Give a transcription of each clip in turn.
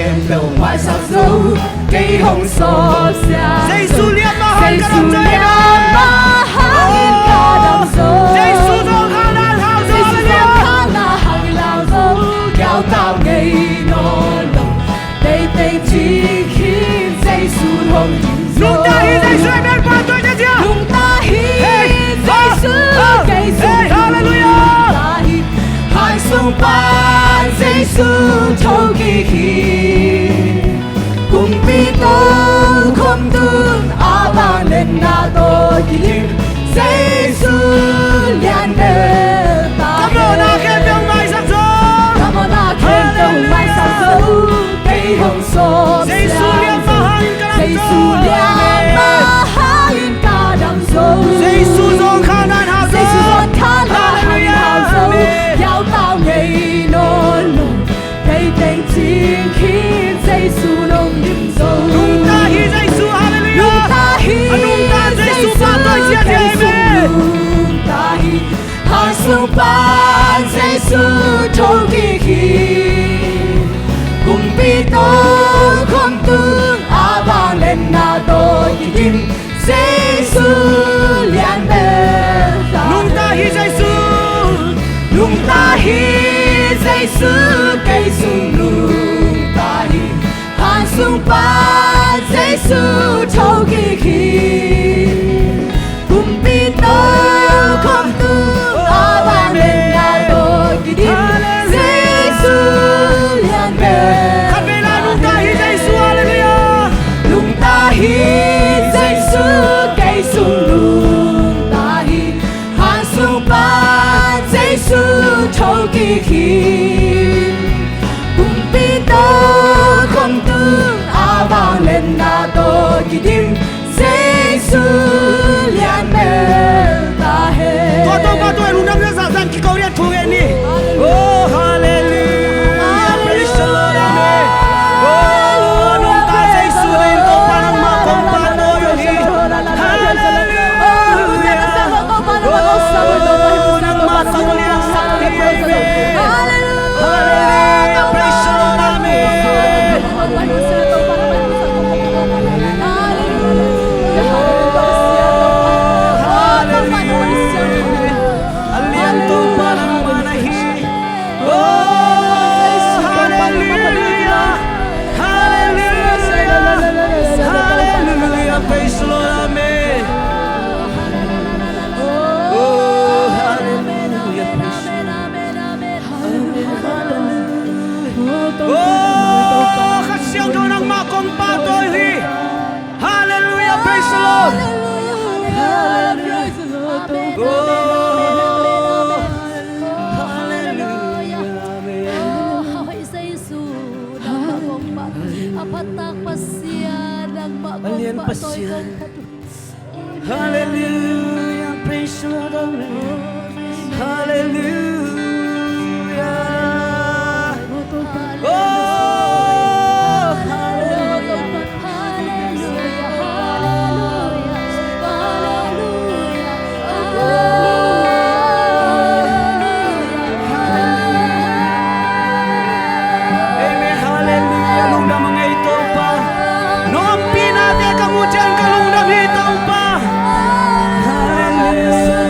kèm đầu ngoài sao dấu cây hồng xót xa Giêsu lian ma han Giêsu karam lian dây ma hangin kadam dấu Giêsu dong khang lan hao dấu Giêsu lian khang na hangin lao dấu kéo tao ngày nó lòng đây tên chỉ khiến Giêsu hồng Nung ta hi Giêsu em đang qua tôi nhé chưa Nung ta hi Giêsu Giêsu Hallelujah ta hi hai sông ban Giêsu thâu kỳ khi cùng bi tôi không tương á ba lên na tôi kỳ liêm Giêsu lian đời ta Cảm ơn na khen trong mai sắc dấu Cảm ơn na khen trong mai sắc dấu cây hồng xót Giêsu lian ma han karam Giêsu lian ma hangin kadam dấu Giêsu dong khang lan hao dấu Giêsu dong khang lan hao dấu kéo tao ngày nó lòng đây tên chính khiến Giêsu nồng niềm dấu Nung ta hi Giêsu hallelujah Nung ta hi Nung ta Giêsu ba tôi chia chia amen Nung ta hi hai sông ban Giêsu thâu kỳ khi cùng bi tôi không tương á vang lên na tôi kỳ tim Giêsu lian đời Nung ta hi Giêsu Nung ta hi Giêsu cây sung nung ta hi hai sông ban Giêsu thâu kỳ khi cùng bi tôi không tương á vang lên na tôi kỳ tim Giêsu lian đời Khát về là nung ta hi Giêsu hallelujah Nung ta hi Giêsu cây sung nung ta hi hai sông ban Giêsu thâu kỳ khi cùng bi tôi không tương á vang lên na tôi kỳ tim Giêsu lian đời ta hết Qua tôi nung năm nước dạ dàn khi cầu điện thu hẹn đi Oh hallelujah Praise the Lord amen Oh nung ta Giêsu lên cầu pa nang ma công pa tôi hi Hallelujah Oh nang ma sang liang sang hi amen Hallelujah Praise the Lord amen Aliento para manahi Oh hallelujah Hallelujah Hallelujah Praise the Lord amen Oh hallelujah Praise the Lord Oh kasiang ko ng makompa tôi hi Hallelujah Praise the Lord Alian pasya Hallelujah Praise the Lord amen Hallelujah Oh Amen hallelujah Lungdam mga ito pa Noong pinate kamudian ka lungdam ito pa Hallelujah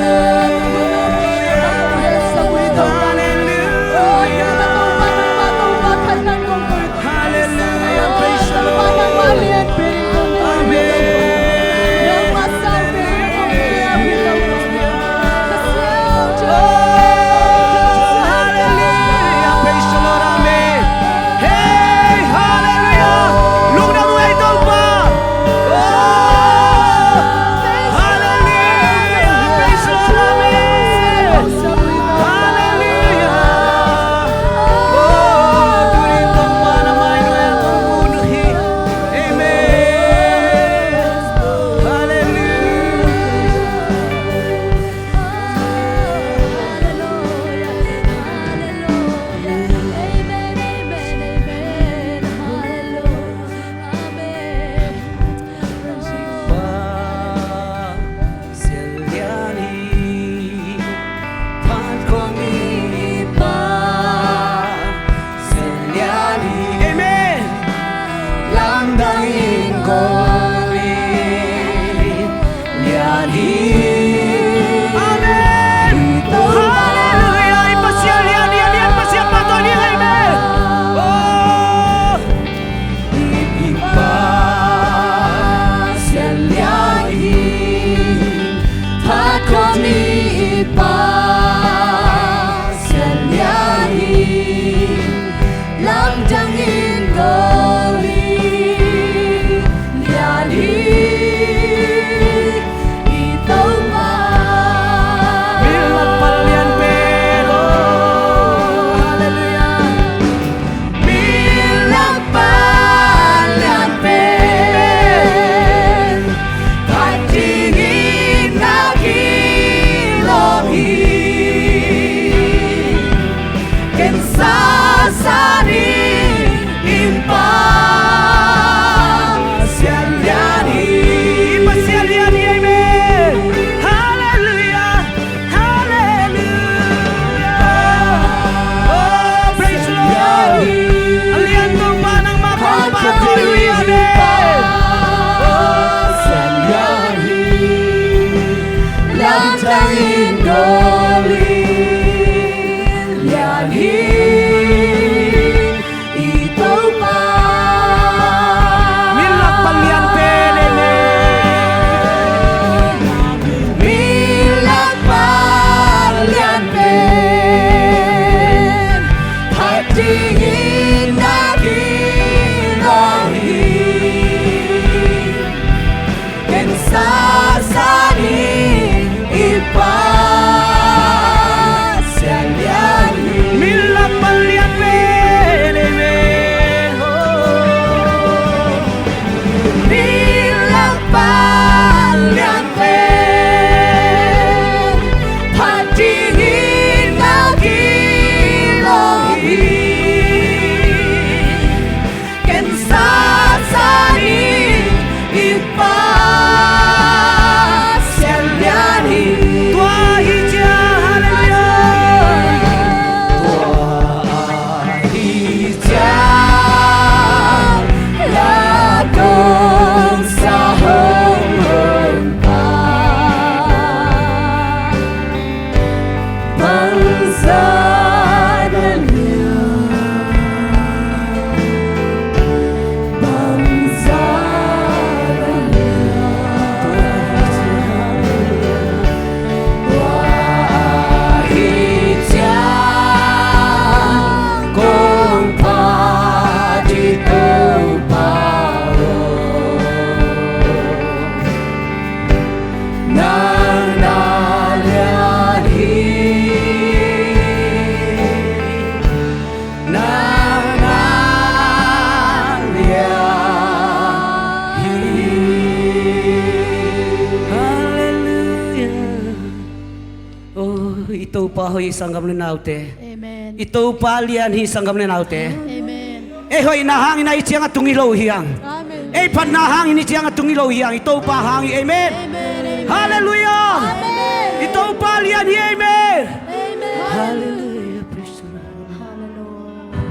pa hoy sanggam ni naute. Amen. Ito pa lian hi sanggam ni naute. Amen. Hoy nahangin na itiang atungilo hiyang. Amen. Panahangin itiang atungilo hiyang. Ito pa hangi. Amen. Amen. Hallelujah. Amen. Ito pa lian hi. Amen. Amen. Hallelujah. Praise the Lord. Hallelujah.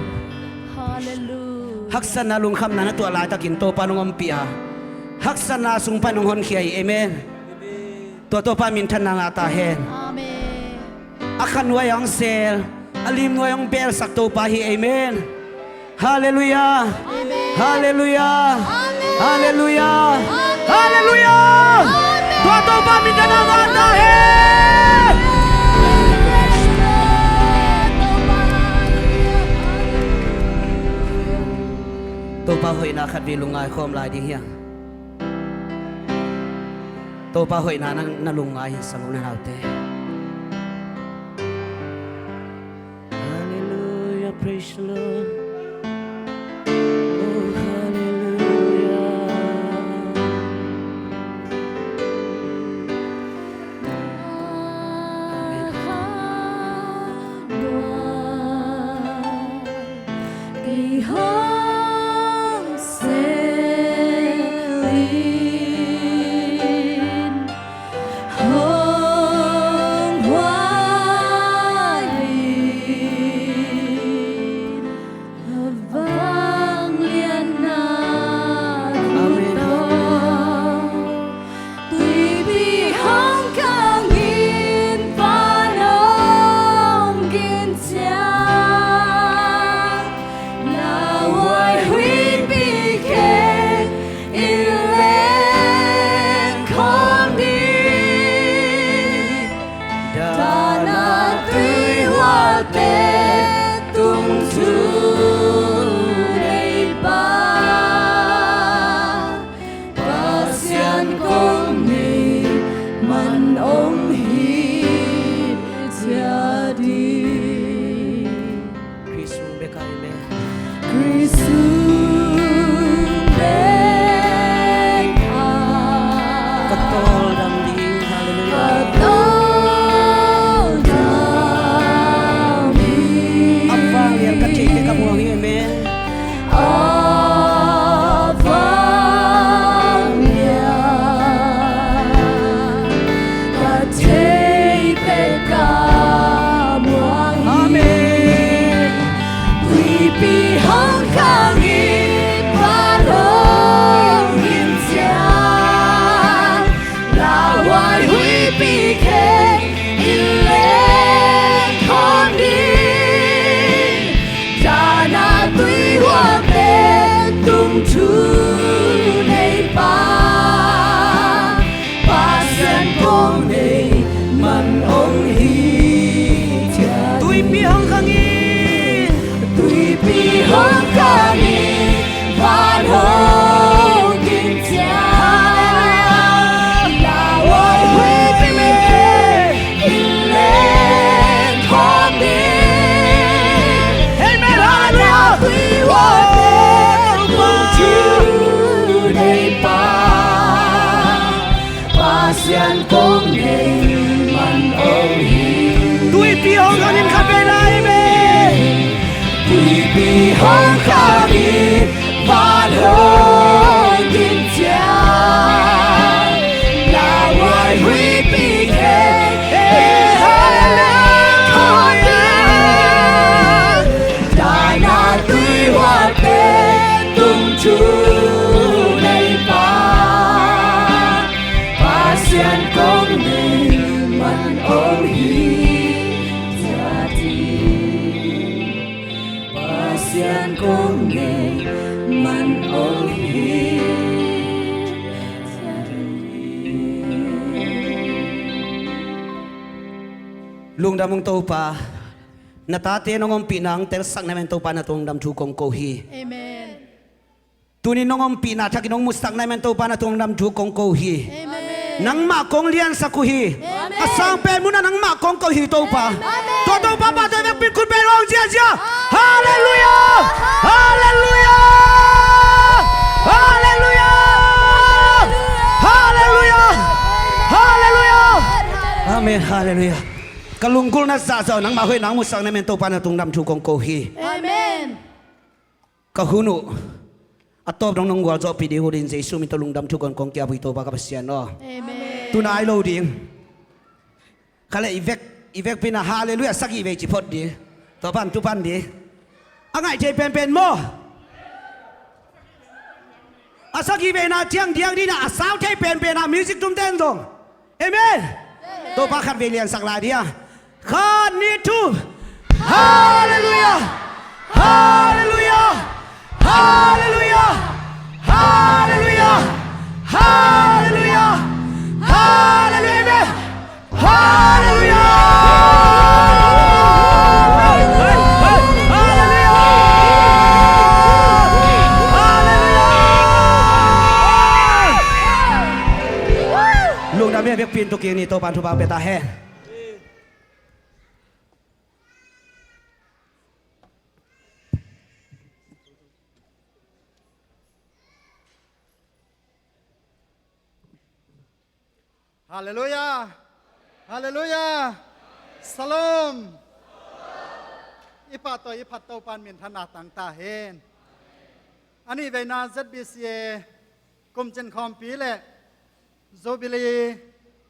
Hallelujah. Haksan na lungkham na natu alata kinto panungom pia. Haksan na sung panunghon kiyai. Amen. To pa mintan na ngata hen. Amen. Akan wayang sel. Alim wayang bel sakto pa hi. Amen. Hallelujah. Amen. Hallelujah. Amen. Hallelujah. Amen. Hallelujah. Amen. To pa mintan na ngata hen. To pa hoy na khat vilungay khom lai ding hiang. To pa hoy na nang nalungay sa ngong naute. Hallelujah, praise the Lord. Oh, hallelujah. Lung damong to pa natate nongom pinang tel sak namen to pa na tong dam thu kong ko hi. Amen. Tunin nongom pina thaki nong mustak namen to pa na tong dam thu kong ko hi. Amen. Nang ma kong lian sa ku hi. Amen. Asang pe muna nang ma kong ko hi to pa. Amen. To pa pa to mek pin kun pe long jia jia. Hallelujah. Hallelujah. Hallelujah. Hallelujah. Hallelujah. Amen. Hallelujah. กลุงกุลนัสซาเจ้านังมาห้วยนังมุสังในเมนโตปานาตุงดำชูกงโกฮี Amen กะหุนุอัตโตบน้องวัวจอปีดีหูดินเจสุมิตลุงดำชูกงกงเกียบุยโตบากาบเสียนอ Amen ตุนายโลดิงขณะอีเวกเป็นฮาเลลูยาสักอีเวจิพอดดีตัวปันตุปันดีอ่ะไงใจเป็นโมอาสักอีเวน่าเจียงดีนะสาวใจเป็นนะมิวสิกตุ้มเต้นตรงเอเมนตัวปาคัดเวเลียนสักลายเดียข้านี่ทูฮาเลลูยาฮาเลลูยาฮาเลลูยาฮาเลลูยาฮาเลลูยาฮาเลลูยาฮาเลลูยาลุงดำเนี่ยเบียกปีนตุกีนี่โตปันทุบาเปตาแห่ฮาเลลูยาฮาเลลูยาสลอมอิปัตโตอิปัตโตปันมินธนาตังตาเฮนอันนี้เวนาจัดบิเซียกุมเจนคอมปีเล่โซบิลี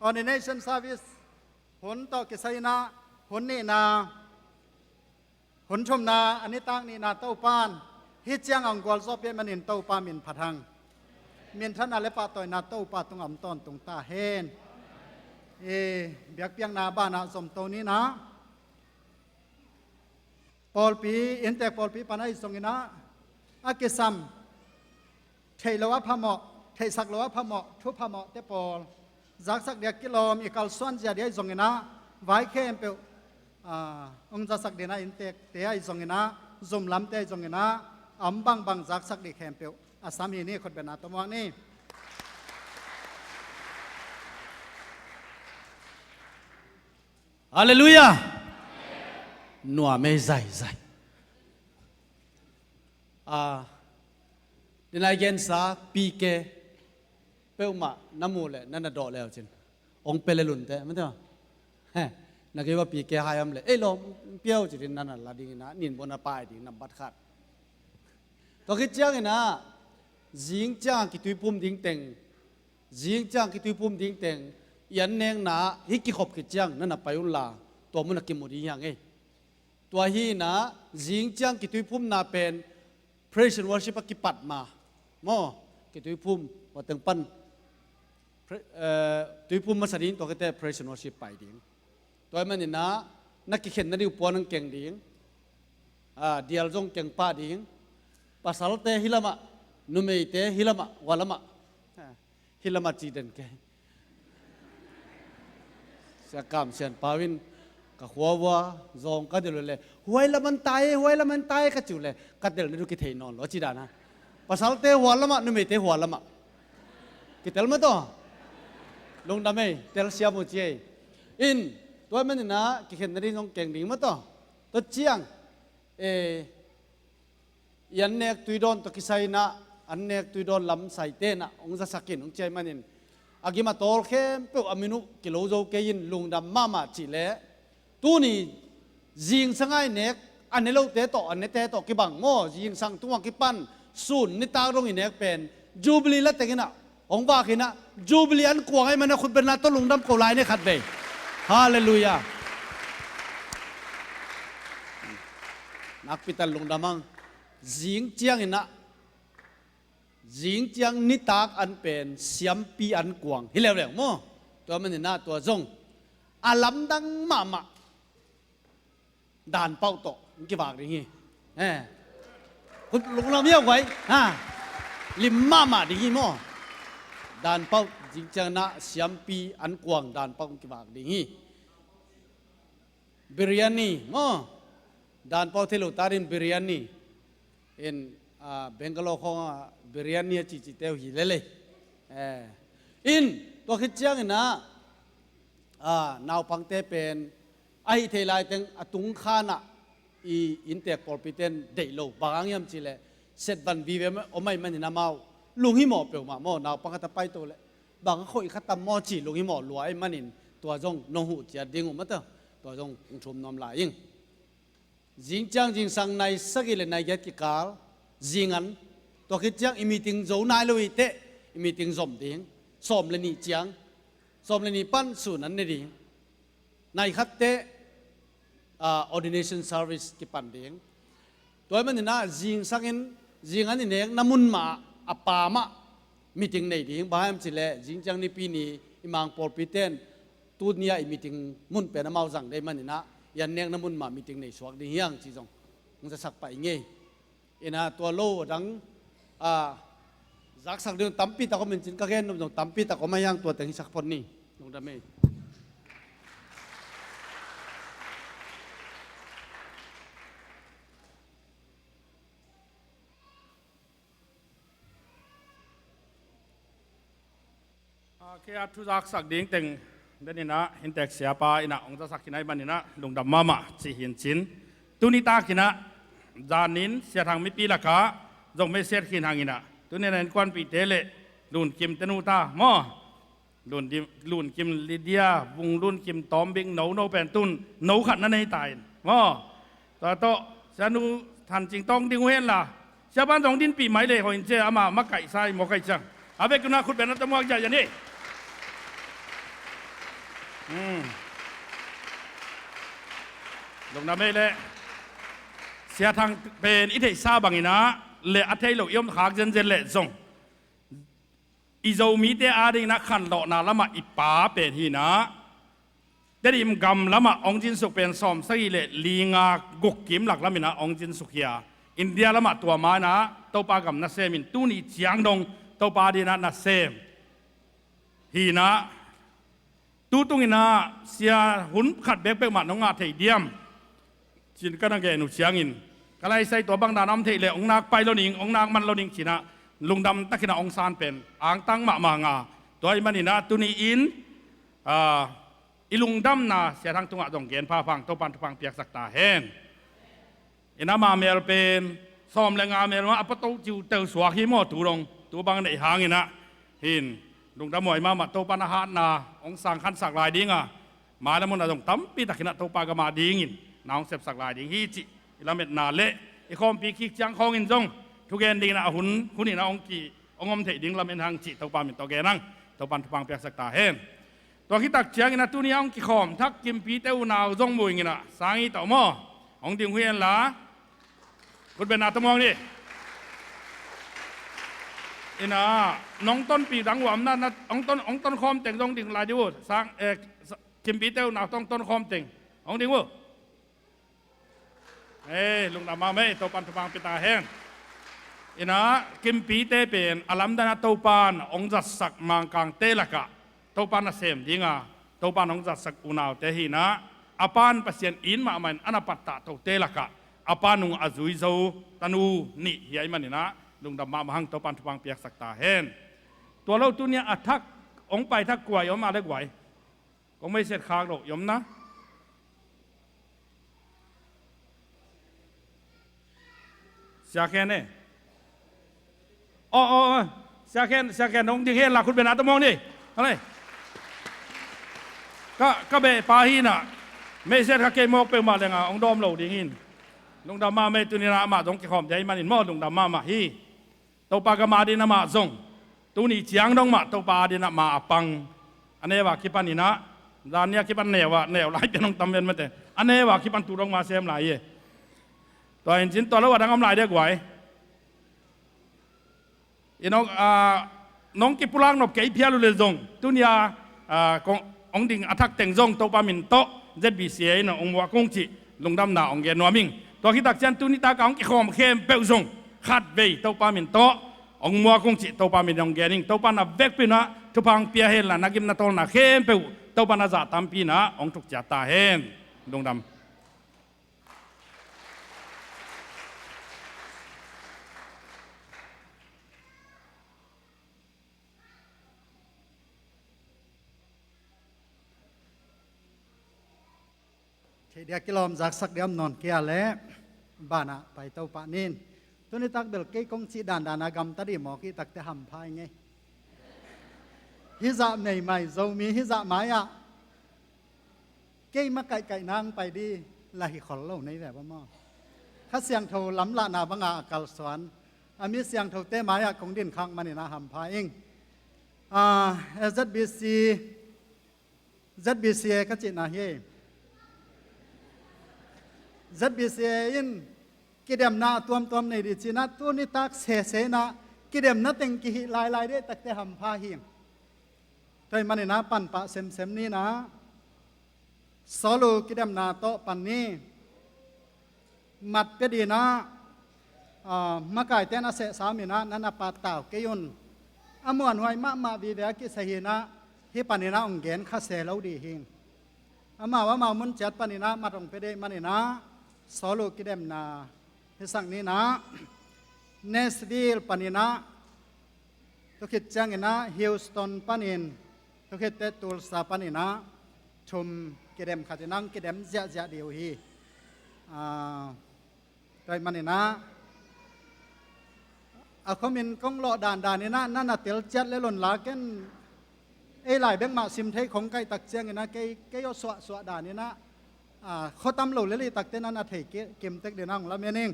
ออร์ดิเนชั่นซาร์วิสผลต่อกิไซนาผลนี่นาผลชมนาอันนี้ตั้งนี่นาเต้าปานฮิเจียงอังกอลซอเปียมันอินเต้าปามินพัทังมินธนาเลปะต่อยนาเต้าปาตรงอ่ำต้นตรงตาเฮนเบียกเปียงนาบ้านาสมโตนี้นะปอลปีอินเตปอลปีปานาอิสงอินะอากิซัมเทลวะพะเหมาะเทสักลวะพะเหมาะทุพะเหมาะเตปอลจากสักเดียกิโลมีกัลส่วนเจียเดียอิสงอินะไว้เข้มเปลองจะสักเดียนะอินเตเตียอิสงอินะซุมลำเตอิสงอินะอัมบังจากสักเดียเข้มเปลอาสามีนี่คนเป็นอาตมวงนี่ฮาเลลูยาหนัวไม่ใจดินายเกนสาปีเกเป้ามาน้ำมูเลยนั่นน่ะดอกแล้วจินองเปเลลุนเต้ไม่ใช่ฮะนักเก็ว่าปีเกหายมเลยลมเปี้ยวจินนั่นน่ะลาดีนะนินบนปลายดีนับบัดขาดตัวคิดจังนะจิงจังกิตุยปุ่มดิ้งเต็งจิงจังกิตุยปุ่มดิ้งเต็งยันเนงนาฮิกิขบกิจังนั่นน่ะไปอุลาตัวมันกิมุดีอย่างไงตัวฮีนะจิงจังกิตุยพุ่มนาเป็น praise and worship กิปัดมาโมกิตุยพุ่มว่าตึงปันตุยพุ่มมาสดินตัวก็แต่ praise and worship ไปดิ้งตัวมันนี่นะนักกิเข็นนั่นดิวปอนังเก่งดิ้งเดียลจงเก่งป้าดิ้งภาษาเตฮิลามะนุเมยเตฮิลามะวาลามะฮิลามะจีเดนเกเสียกรรมเสียนปาวินกับหัววัวจงก็เดือดเลยหวยละมันตายก็จุเลยก็เดือดเลยดูกิเทนอนหรอจีดานะภาษาเตหัวละมะนุ่มเตหัวละมะกิเตลมาต่อลงดำเมเตลเสียมุจีอินตัวมันนี่นะกิเข็นนั่นจงเก่งดิ่งมาต่อตัวเจียงยันเนกตุยดอนตัวกิไซนะอันเนกตุยดอนลำใส่เตนะองจะสักกินองใจมันนี่อากิมาโตลเข้มเปล่าอามินุกิโลโจเกยินลุงดำมาจีเล่ตัวนี้ยิงสังไงเนกอันนี้เราเตะต่ออันนี้เตะต่อกิบังโม่ยิงสังตัวกิปันศูนย์นิตารงอินเนกเป็นจูบลีละแต่กินะองบากินะจูบลีอันกวางให้มันนะคุณเป็นนาต้นลุงดำโกลายเนี่ยขัดเบยฮาเลลูยานักพิทัลลุงดำมังยิงเจียงอินะจิงจังนิตากอันเป็นเสียมปีอันกวางฮิเลวโมตัวมันนี่นะตัวจงอาลัมดังมาด่านเป้าโตกี่บาทอย่างงี้คุณลุงเราเมียไว้ลิมมาดีงี้โมด่านเป้าจิงจังนะเสียมปีอันกวางด่านเป้ากี่บาทดีงี้บิริยานีโมด่านเป้าเทลุตารินบิริยานีเอ็นเบงกาโลของบิริยานีจีเตวหิเลเลยอินตัวคิดจังนะนาวพังเตเป็นไอเทลายเต็งตุงขานะอินเตปอลปิเตนเดโลบางยามจีเลเสร็จบันวีเวมโอไม่มันนามาลุงหิมอเปียวมาโมนาวพังกตะไปตัวเลยบางคนขัดตามมอจีลุงหิมอรวยมันอินตัวจงนหูจีดิ้งอุมาเตอ ตัวจงชมน้อมลายยิงจิงจังจิงสังในสักเลยในยัดกิกาลจิงันตัวคิดจังอิมิติงโจนายลุยเตะอิมิติงสมดิงสมเลยนี่จังสมเลยนี่ปั้นสุนันนี่ดิงในขัดเตะordination service กิปันดิงตัวมันนี่นะจิงสังอินจิงันนี่เนี่ยน้ำมุนมาอปามะมีติงในดิงบ้านสิเลจิงจังนี่ปีนี้อิมังปอลปิเตนตูนี้อิมิติงมุนเป็นน้ำเอาจังได้มันนี่นะยันเนียงน้ำมุนมามีติงในสวกดีเฮียงจีจงมันจะสักไปไงอินะตัวโลดังจักสักเดือนตั้มปีตะก็มันจินก็แค่นุ่มจงตั้มปีตะก็ไม่ยังตัวแต่งสักพนนี่ลงดำเมแค่ทุจักสักดิ่งเต็งเดนินะเห็นแต่เสียปาอินะองค์สักกินไอ้บันนี่นะลงดำมามาสิเห็นจินตุนิตากินะจานินเสียทางไม่ปีละกะจงไม่เสียขินหางอินะตุนี่นั่นควันปีเตเลลุนกิมเตนูตาหม้อลุนกิมลิเดียบุงลุนกิมตอมบิงโนเป็นตุนโนขัดนั่นให้ตายหม้อต่อโตเสียนูทันจริงต้องดิ้งเห็นล่ะเสียบ้านตรงดินปีใหม่เลยหอยเจ้ามาไก่ใส่หมอไก่จังอาเบกุนาคุณเป็นนักตะมวกใหญ่ยันนี่ลงน้ำไม่เลยเสียทางเป็นอิทธิซาบังอินะเละอัฐิโลกยมขากเจนเละจงอิโจมีเตอาดินะขันโลนาละมาอิป้าเป็นหินะเดริมกำละมาองจินสุกเป็นสอมสกีเละลีงากุกกิมหลักละมินะองจินสุขียาอินเดียละมาตัวมานะตัวปากำนัสเซมินตูนี่เจียงดงตัวปาดีนะนัสเซมหินะตูตุงินะเสียหุ่นขัดเบกเบกมาน้องอาเทียเดียมจินก็นั่งแกหนุเชียงอินก็เลยใส่ตัวบังดาน้ำเทเลองนักไปแล้วนิงองนักมันแล้วนิงชินะลุงดำตะกินะองซานเป็นอ่างตั้งมางาตัวไอ้มันนี่นะตุนีอินอิลุงดำนะเสียทางตุงะดงเกนพาฟังตัวปันทุพังเปียกสักตาเฮนอินามาเมลเป็นซ้อมแรงงานเมลว่าอัปโตจิวเตอร์สวาฮิโมตูรงตัวบังในหางอินะหินลุงดำหมอยมาตัวปันอาหารนาองสังขันสักลายดิ้งมาแล้วมันจะต้องตั้มปีตะกินะตัวปากมาดิ้งอินน้องเสพสักลายดิ้งฮีจิละเม็ดนาเละอีคอมปีคิกจังของอินจงทุกแกนดีนะหุ่นนี่นะองกีองอมเทดิ้งละเม็ดทางจิตัวปามินตัวแกนั่งตัวปันทุพังเปียกสักตาเฮนตัวคิดตักเชียงอินะตัวนี้องกีคอมทักกิมปีเต้านาวจงมวยอินะสางอีต่อหม้อองดิ้งเฮียนละคุณเป็นนาตมองดิอินะน้องต้นปีดังหวานนั่นนะองต้นคอมเต็งจงดิ้งลายดิวสางกิมปีเต้านาวต้นคอมเต็งองดิ้งวะลุงดำมาไม่ตัวปันทุพังปิตาแห้งอินะกิมปีเตเป็นอลัมดานาตัวปานองจัดสักมังกังเตละกะตัวปานน่ะเสมดิงะตัวปานองจัดสักอุณาวเตหินะอปานปัสยันอินมามันอนาปัตตะตัวเตละกะอปานุงอาจุยโซตันูนี่เฮียมันนี่นะลุงดำมาหังตัวปันทุพังเปียกสักตาแห้งตัวเราตัวเนี้ยอัทักองไปทักกลัวยอมมาได้กวยก็ไม่เสร็จคางหรอกยอมนะเสียแค่เนี่ยอ๋อเสียแค่น้องที่เห็นหลักคุณเป็นอาตมองนี่อะไรก็เบปาหิน่ะไม่เสียทักเกมอกเป็นมาเลยงาองดอมเหล่าดีหินลงดำมาไม่ตุนีนามาตรงที่ขอมใจมันอินมอลงดำมาฮีตัวปากมาดินามาซงตัวนี้เจียงดงมาตัวปาดินามาปังอันนี้ว่าคิปันนี่นะด้านนี้คิปันแนวหลายเป็นน้องตำเป็นมาแต่อันนี้ว่าคิปันตูดงมาเสียมหลายตัวเห็นชิ้นตัวแล้วว่าดังกำไรได้กว่าอีน้องกิปุลังนกเกยเพียรุเลซงตุนยาองดิ่งอัทักเต็งซงตัวปามินโตเจ็ดบีเสียนะองวัวกงจิลงดำหนาองเกนนัวมิงตัวคิดตักเชนตุนิตากองกิขอมเข้มเปิลซงขัดเบยตัวปามินโตองวัวกงจิตัวปามินองเกนิงตัวปานาเวกปีนะทุพังเปียเฮลนะนักิมนาตอลนะเข้มเปิลตัวปานาจัตามปีนะองทุกจัตตาเฮนลงดำเดียกิลอมจากสักเดียมนอนเกียร์และบ้านะไปเต้าปานินตัวนี้ตักเบลเกยกงสีดานากรรมตัดดิหมอกีตักเตหำพายไงฮิซาในไม่โจมีฮิซาไม้อะ เก้มาไก่นางไปดีลาหิขอลเล่าในแบบว่าหม้อข้าเสียงเท่าล้ำละนาบังอากัลสวนอามีเสียงเท่าเตมายากของดินข้างมันนี่นะหำพาเองZBC ก็จินาเฮZBC อินกิเดมนาตัวในดิจินาตัวนี้ตักเสนากิเดมนาติงกิลายได้ตักเตหำพาเฮงโดยมันนี่นะปันปะเซมนี่นะสโลกิเดมนาโตปันนี้มัดเปดีนะมาไก่เตนะเสสามีนะนันปาตาวเกยุนอมวนหอยมาวีเวกิสหินะฮิปันินะองเกนข้าเสลาดีหิงว่ามามุนจัดปันินะมาตรงเปดีมันนี่นะสโลกิเดมนาฮิสังนี้นะเนสวิลปันินะตุกิจจังนะฮิวสตันปันินตุกิจเตตูลสาปันินะชุมกิเดมขัดนังกิเดมเจ้าเดียวฮีโดยมันนี่นะเขามินกงหล่อด่านนี่นะนั่นน่ะเตียวเจ็ดเลยหล่นหลาเก้นหลายเบงมาซิมไทยของไก่ตักเจียงนะไก่ยอสวด่านนี่นะเขาตำเหล่าเลยตักเต้นนั้นน่ะเทเกมเต็กเดนังละเมนิง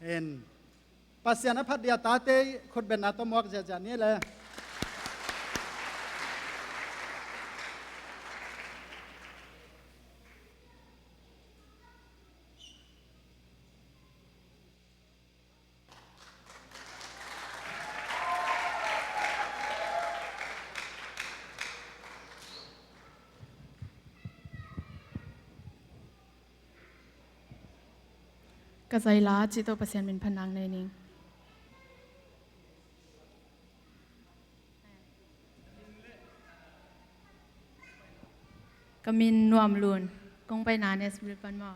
เห็นปัสยานพัดเดียตาเตคนเป็นนาตมอกจะนี่เลยกระใจล้าจิตโตเปอร์เซ็นต์เป็นพนังในนี้ก็มินนวมลุนกงไปนานเนสบริปันมอ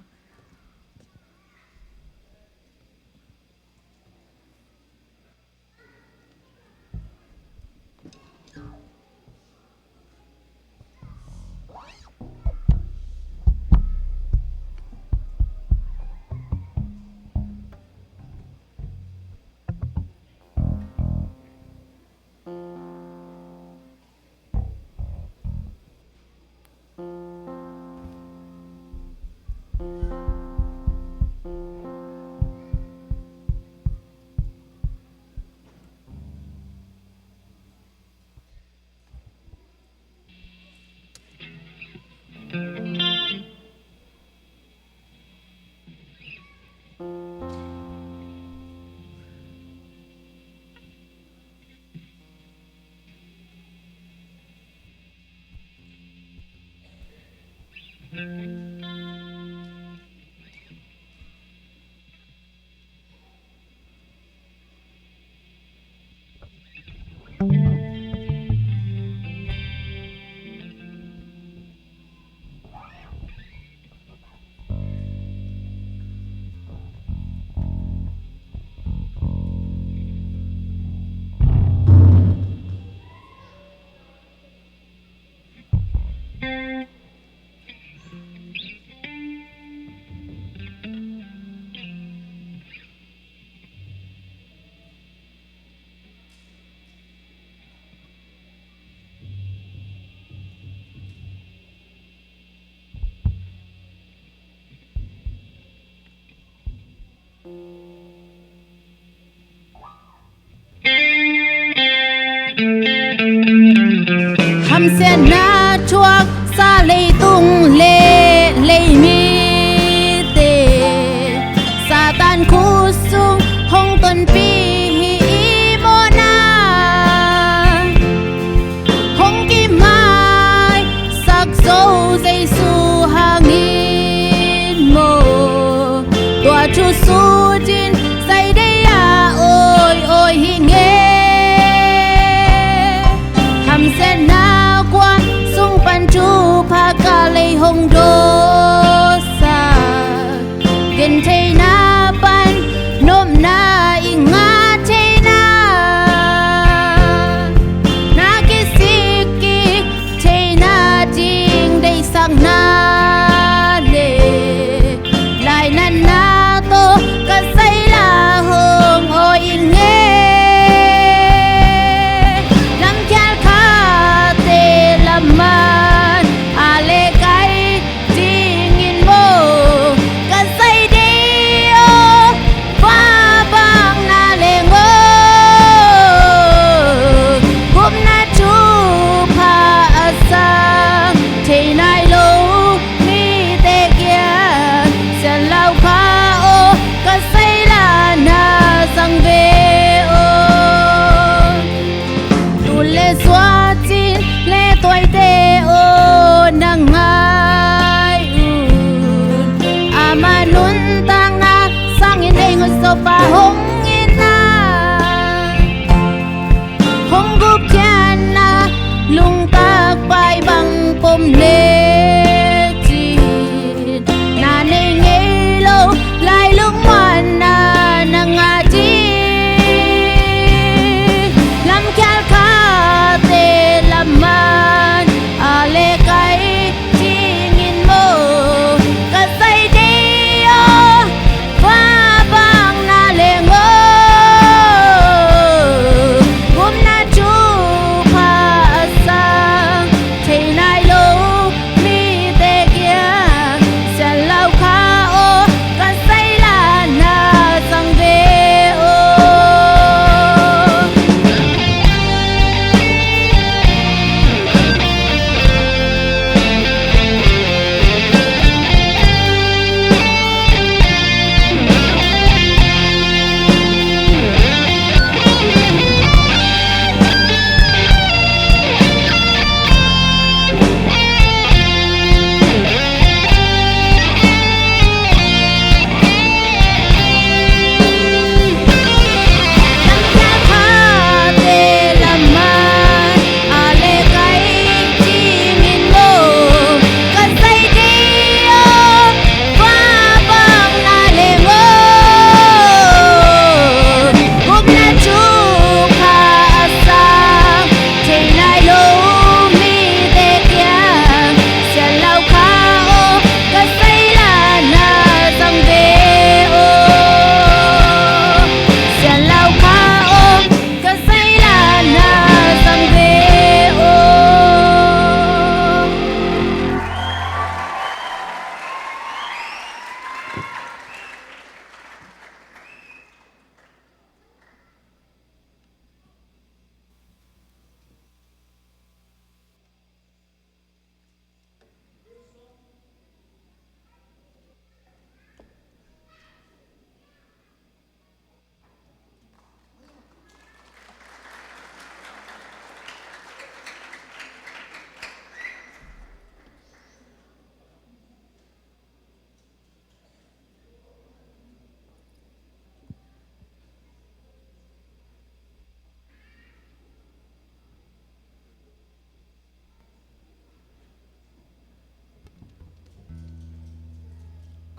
ทำเส้นนาชวกซาเลยตุงเลยมีเตซาตานคูซุงหงต้นปีฮีโมนาหงกิมายสักโซใจสู่หางินโมตัวชูสูจินใส่ได้ยาโอยฮิเงทำเส้นนาปันจูพากาเลยห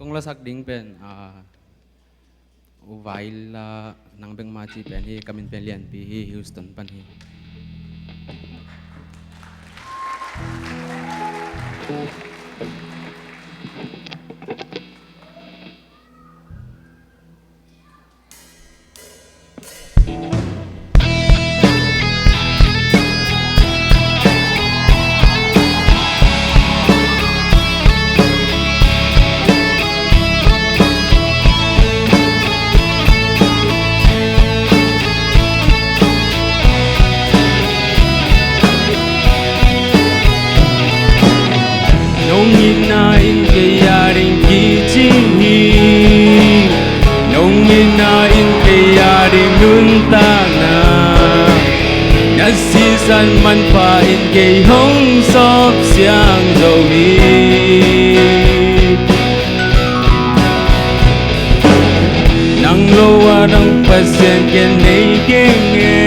kung lasak ding pen uvail nang beng ma chi pen hi kamin pen lian pi hi Houston pan hi san man pa in cây hồng sop xiang dầu hi nang loa dang pasien ken nei kenge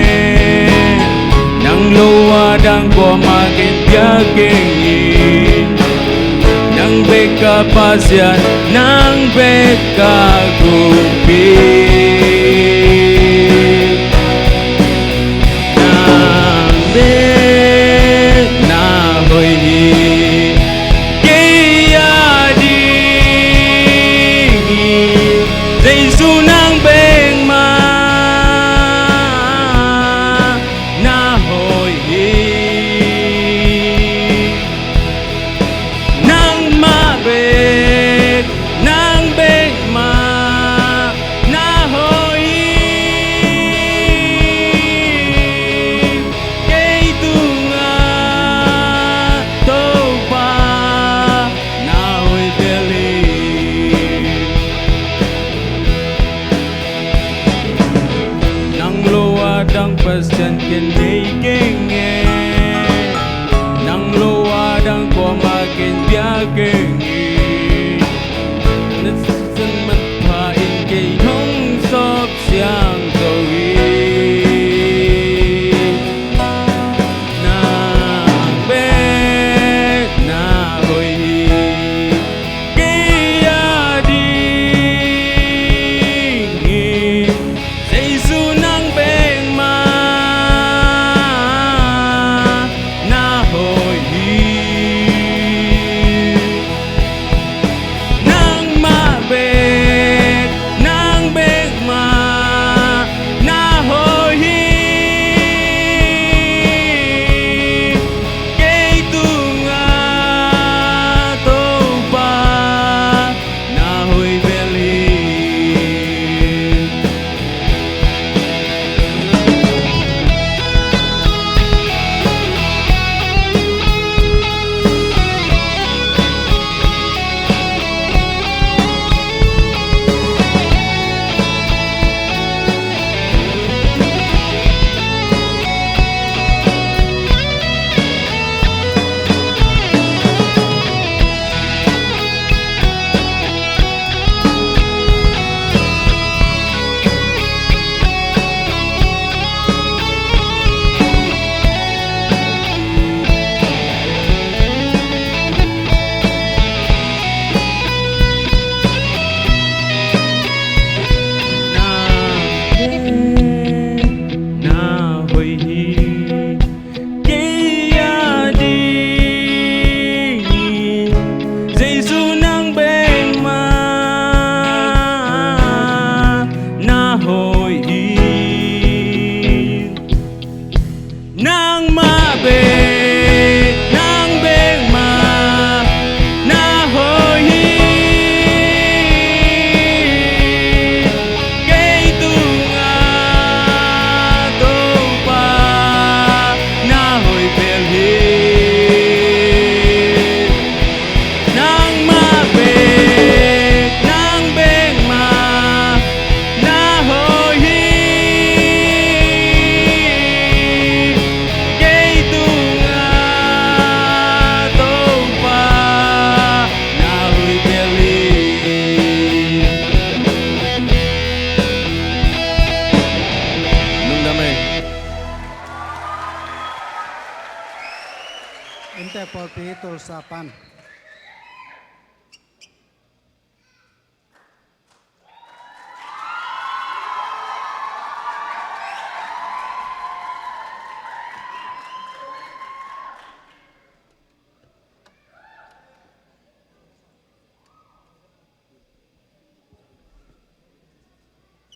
nang loa dang bo ma ken pya kenge nang beka pasien nang beka kupi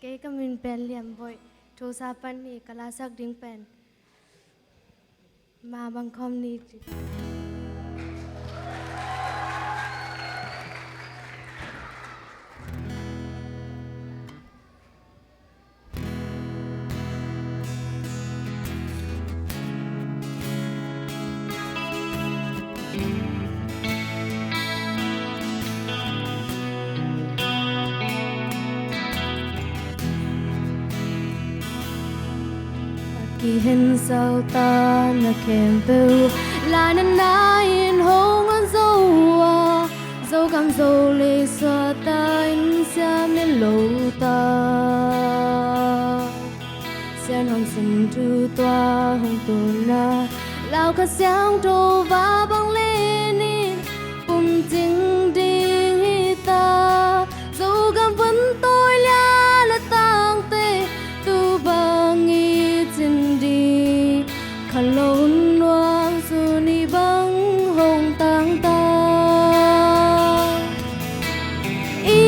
cái mình bèn liềm vội thô sa pan ni kala sak ding pen mà bằng com ni kỳ hình sao ta na kem bêu là na nai hong an dâu à dâu cam dâu lê xoa ta in xem lên lâu ta xem hồng sinh thu toa hồng tu na lao cả sáng trâu và băng lên in cùng chính đi hi ta dâu cam vẫn tôi là tang tê tu băng i chính đi khăn lôn loang su ni băng hồng tang ta ý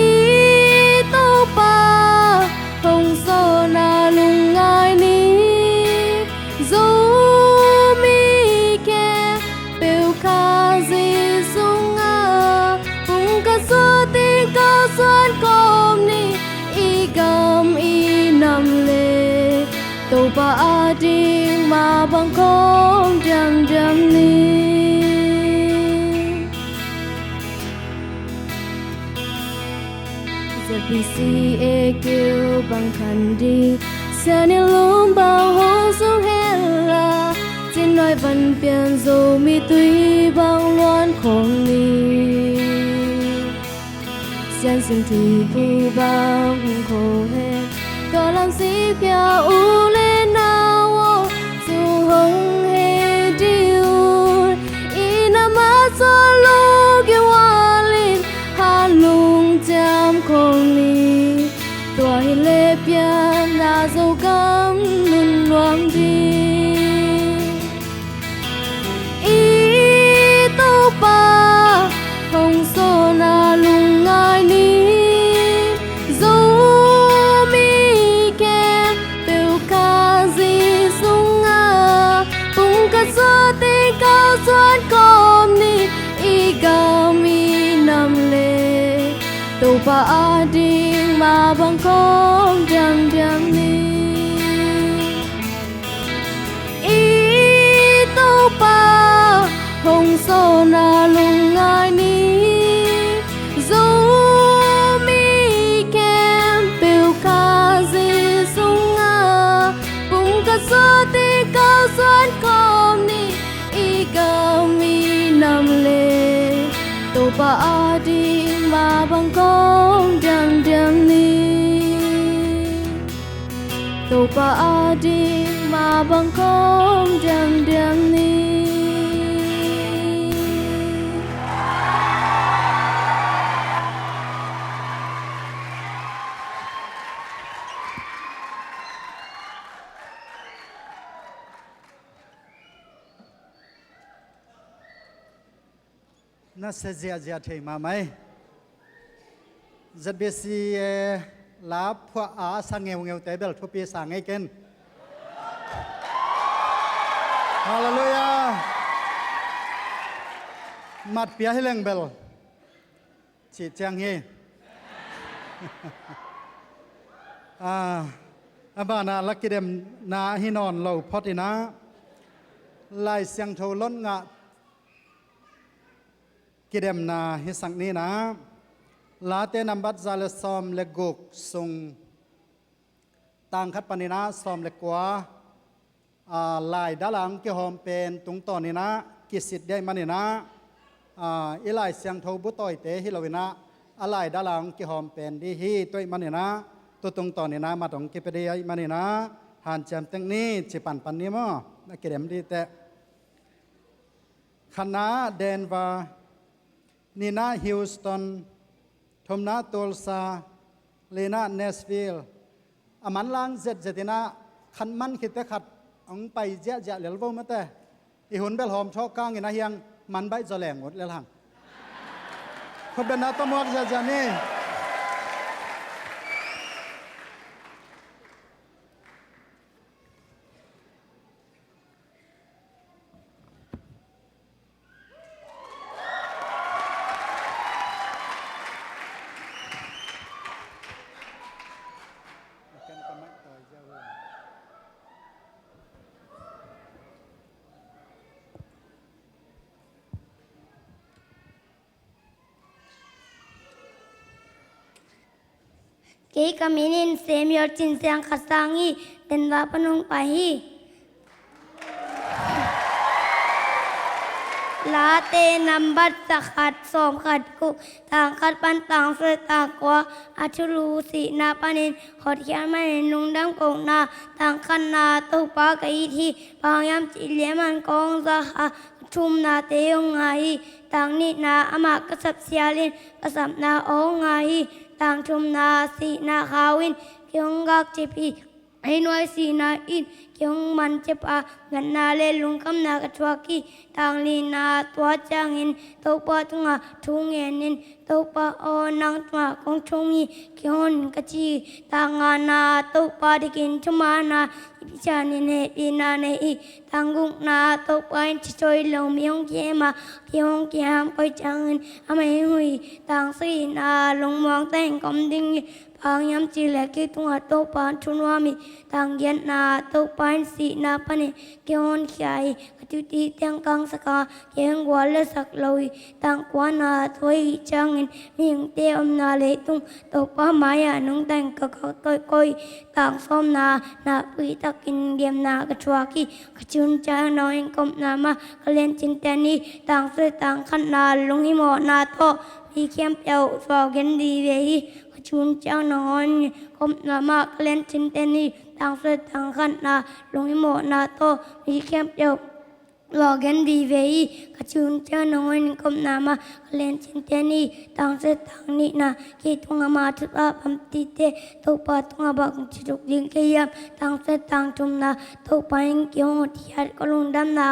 tâu pa hồng so na lung ai ni dâu mi ke bêu ca di sung a bung ca so ti ca xuân com ni i gam i nam le tâu pa a ding ma bang com jam jam ni ZBC e kêu bằng khăn đi xe ni lúm bao hông xuống hela trên nói văn biển dầu mi tuy bằng loan khổng ni sen sinh thủy bu bằng khổ hết có làm gì kia u lên nào dù hông hề điêu i nam á cho lu kia hoa lên hà lung chạm khổng ni tuổi lê pian là dấu cam luôn loang đi ý tâu pa hồng so na lung ai ni dấu mi kem bêu ca di sung a bung ca so ti cao xuân com ni i gam i nam le tâu pa a ding ma bang com jam jam ni ý tâu pa hồng so na lung ai ni dấu mi kem bêu ca di sung a bung ca so ti cao xuân com ni i gam i nam le tâu pa a ding ma bang com jam jam ni tâu pa a ding ma bang com jam jam ni nó sẽ dễ thấy mà mấy rất biết gì lá phua á sang nghèo nghèo tế bèl thua bia sang ngay kên Hallelujah mặt bia hay leng bèl chỉ chang hi bà na lucky dem na hi non lâu potina lại sang thâu lon ngạ kidem na hi sang ni na la te nambat zale som le guk sung tang khat panina som le kwa lai dalang ki hom pen tung ton ni na kisit dei manina ilai siang tho bu toi te hi lovina alai dalang ki hom pen di hi toi manina tu tung ton ni na ma tong ki pe dei manina han cham teng ni chi pan pan ni mo na kidem di te khana Denver Nina Houston Thomna Tulsa Lena Nashville aman lang zetina khan man khite khat ong pai ja ja lel vo mate i hun bel hom tho kang ina hiang man bai zo leng ngot lel hang khobena to mok ja ja ni ke kaminin semior chin siang khasangi denwa panung pahiลาเตนำบัตสขัดสมขัดกุต่างขัดปันต่างเสต่างกว่าอาชุลูสีนาปานินขอดเขียนไม่นุงดำกงนาต่างขันนาตุปากอีทีพางยามจิเลียมันกองสหะชุมนาเตยงไงต่างนินาอมากษับเสียลินกษับนาองไงต่างชุมนาสีนาขาววินเกียงกักจิพีไอ้หน่วยสีนาอินเกี่ยงมันเจ็บอาเงินนาเลลุงคำนากระชวกีทางลีนาตัวจางอินตัวปะตุงาทุงเงินินตัวปะโอนังตัวคงชงมีเกี่ยงกะจีทางานาตัวปะดิกินชมานาอิจานินเฮดีนาเนอีทางกุกนาตัวปะอินช่วยลงมีองเกี่ยมาเกี่ยงเกี่ยมไปจางอินอเมหุยทางสีนาลงมองแต่งกำดิ่งพางยามจีเล็กที่ตัวโตปานชุนวามีทางเย็นนาโตปานสีนาปนิเกี่ยงใหญ่กระจุตีเตียงกังสกาเกี่ยงวัวเลสักลอยทางกวานาถวยจังเงินมีงเตียมนาเลตุงโตปามายานุ่งแต่งกะก้อยทางส้มนาปุยตะกินเดียมนากระชวากีกระจุนใจน้อยกบนามากะเล่นจินเตนีทางเสต่างขันนาลุงหิมอนาโตมีเข้มเปียวสวาเกนดีเวฮีชุนเจ้านอนคมนามากเล่นชินเตนีต่างเสต่างขันนาลงหิโมนาโตมีเข้มเปียวลอเกนดีเวย์กระชุนเจ้านอนคมนามาเล่นชินเตนีต่างเสต่างนี่นากีตุงมาทุบปัมติเตตุปะตุงบักจุกยิงเกียมต่างเสต่างจุมนาตุปะยิงเกี่ยวที่ฮัดก็ลงดำนา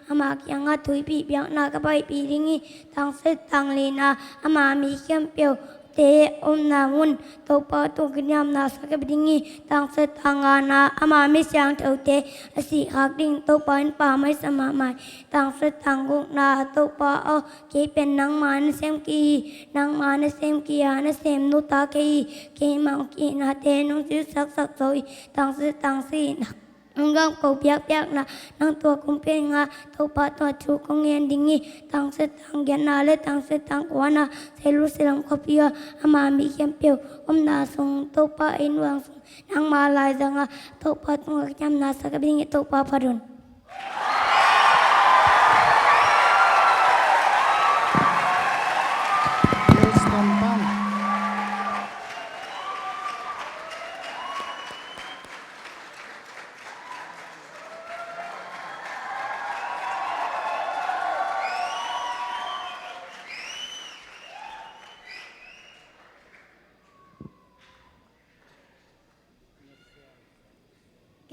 อามาเกียงอาตุยปีเปียงนากระไปปีริงีต่างเสต่างลีนาอามามีเข้มเปียวเตอมนามุนตัวปะตัวกินยามนาสักบิงีต่างเสต่างานาอามาไม่เสียงเท่าเตสีหักดิ่งตัวปะอินป่าไม่สมาใหม่ต่างเสต่างกุกนาตัวปะเอาเกเป็นนางมานเซมกีนางมานเซมกีอาเซมนุตาเกมังกีนาเตนุจิสักโซยต่างเสต่างสีนังกำกบยักนะนังตัวกุมเพงาตัวปะตัวชูกงเงินดิ่งีต่างเสต่างยันนาเลต่างเสต่างกวานาเซลุเซลัมคอพิยอามามีเข้มเปียวนาทรงตัวปะอินวังทรงนางมาลายจังตัวปะตัวจำนาสักบิงตัวปะพดุนเยสตอนปัน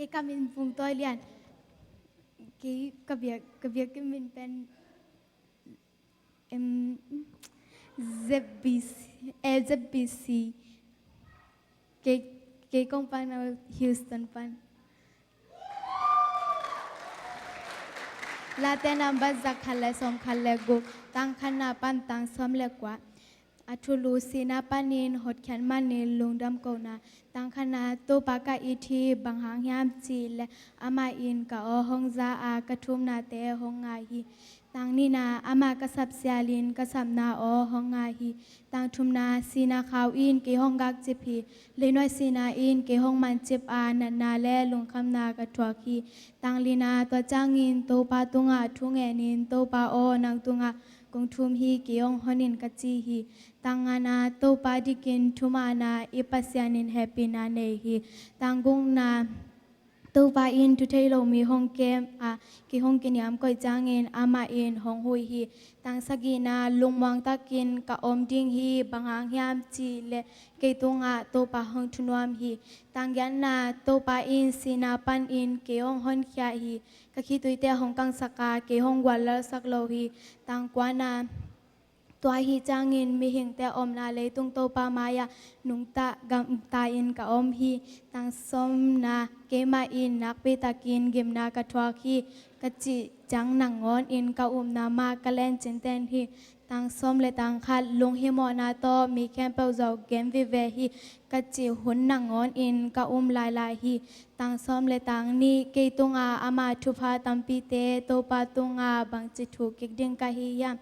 cái cam mình vùng tôi liền cái việc cái mình bên em ZBC cái công pan ở Houston pan là tên nam bắt giặc khale som khale go tang khana pan tang som le quá Atulu sina panin hot khan manin lungdam kona tang khana to paka ithi banghang yam chi le ama in ka o hongza a kathum na te honga hi tang ni na ama ka sap sialin ka samna o honga hi tang thumna sina khaw in ke hongak chipi lenoi sina in ke hong man chip a na na le lung kham na ka thwa khi tang lina to changin to pa tunga thungenin to pa o nang tunga kung thum hi kiong honin kachi hi tangana to padikin thumana ipasyanin happy na ne hi tangung na to pa in to thailo mi hong kem a ki hong kinyam koi changin ama in hong hui hi tang sagina lungmang takin ka om ding hi bangang hiam chi le ke tunga to pa hong thunwam hi tangyan na to pa in sina pan in keong hon khya hi ka khi tuite hong kang saka ke hong wala saklo hi tang kwanaตัวฮีจางอินมีหิงแต่อมนาเลยตุงโตปามายานุงตะกำตาอินกะอมฮีตังสมนาเกมาอินนักเปตากินเกมนากะทวาคีกะจิจังนังงอนอินกะอุมนามากะเลนจินเตนฮีตังสมเลตังคัดลุงฮิโมนาโตมีแคมเปลเจ้าเกมวิเวฮีกะจิหุนนังงอนอินกะอุมลายฮีตังสมเลตังนี่เกตุงอาอามาทุพาตัมปีเตโตปาตุงอาบังจิถูกิกดิงกะฮียาม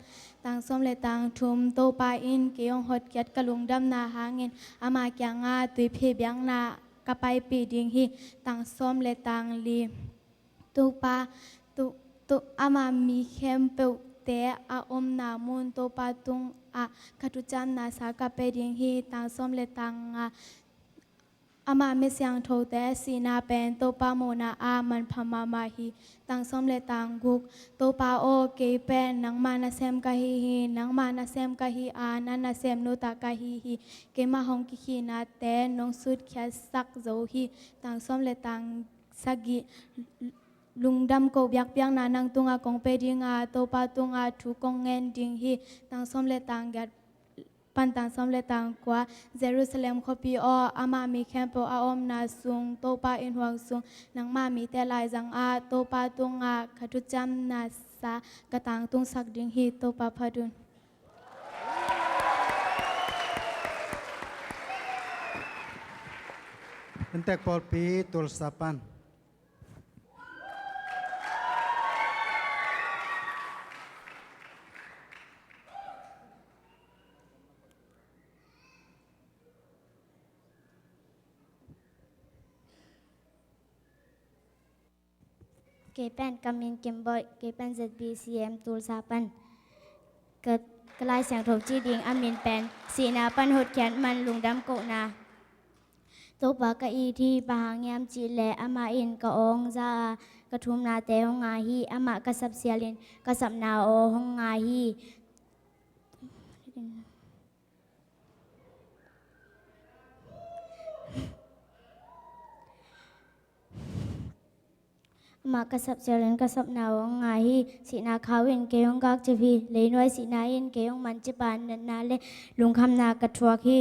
ตังส้มเลตังทุมโตปาอินเกียงหดเกียดกะลุงดำนาหาเงินอามาเกียงอาตุยเพเบียงนากะไปปีดิงฮีตังส้มเลตังลีตุปาตุอามามีเข้มเปวเตอาอมนามุนโตปาตุงอาคตุจันนาสากะไปดิงฮีตังส้มเลตังอามาเมเสียงโทแต่สีนาเป็นโตปาโมนาอามันพมามาฮีตังส้มเลตังกุกโตปาโอเกเป็นนังมานาเซมกะฮีฮีนังมานาเซมกะฮีอานันนาเซมโนตากะฮีฮีเกมาฮองกิฮีนาแต่นงสุดแค่สักโซฮีตังส้มเลตังสักกีลุงดำกบยักเปียงนานังตุงอากงเปดิงอาโตปาตุงอาทุกงเงินดิงฮีตังส้มเลตังกัดปันตังส้มเลตังกว่าเยรูซาเล็มคอปีออามามีแคมป์อาอมนาซุงโตปาอินหวงซุงนังมามีแต่ลายจังอาโตปาตุงอาขทุจำนาสากะตังตุงสักดิงฮีโตปาพดุน Entek polpi tul sapan. Kepen Kamin Kimboy Kepen ZBCM Tul Sapan เกิดกลายเสียงถกจีดิงอามินเป็นสีนาปันหดแขนมันลุงดำโกนาโตปากะอีที่ปางยามจีและอามาอินกะองซากระทุมนาแต่หงงาฮีอามากระสับเสียลินกระสับนาโอหงงาฮีมากระสับเจริญกระสับนาวงาฮีสีนาขาวเอ็นเกยงกักจะพีเลยน้อยสีนาเอ็นเกยงมันจะปานนันนาเลลุงคำนากระทวกฮี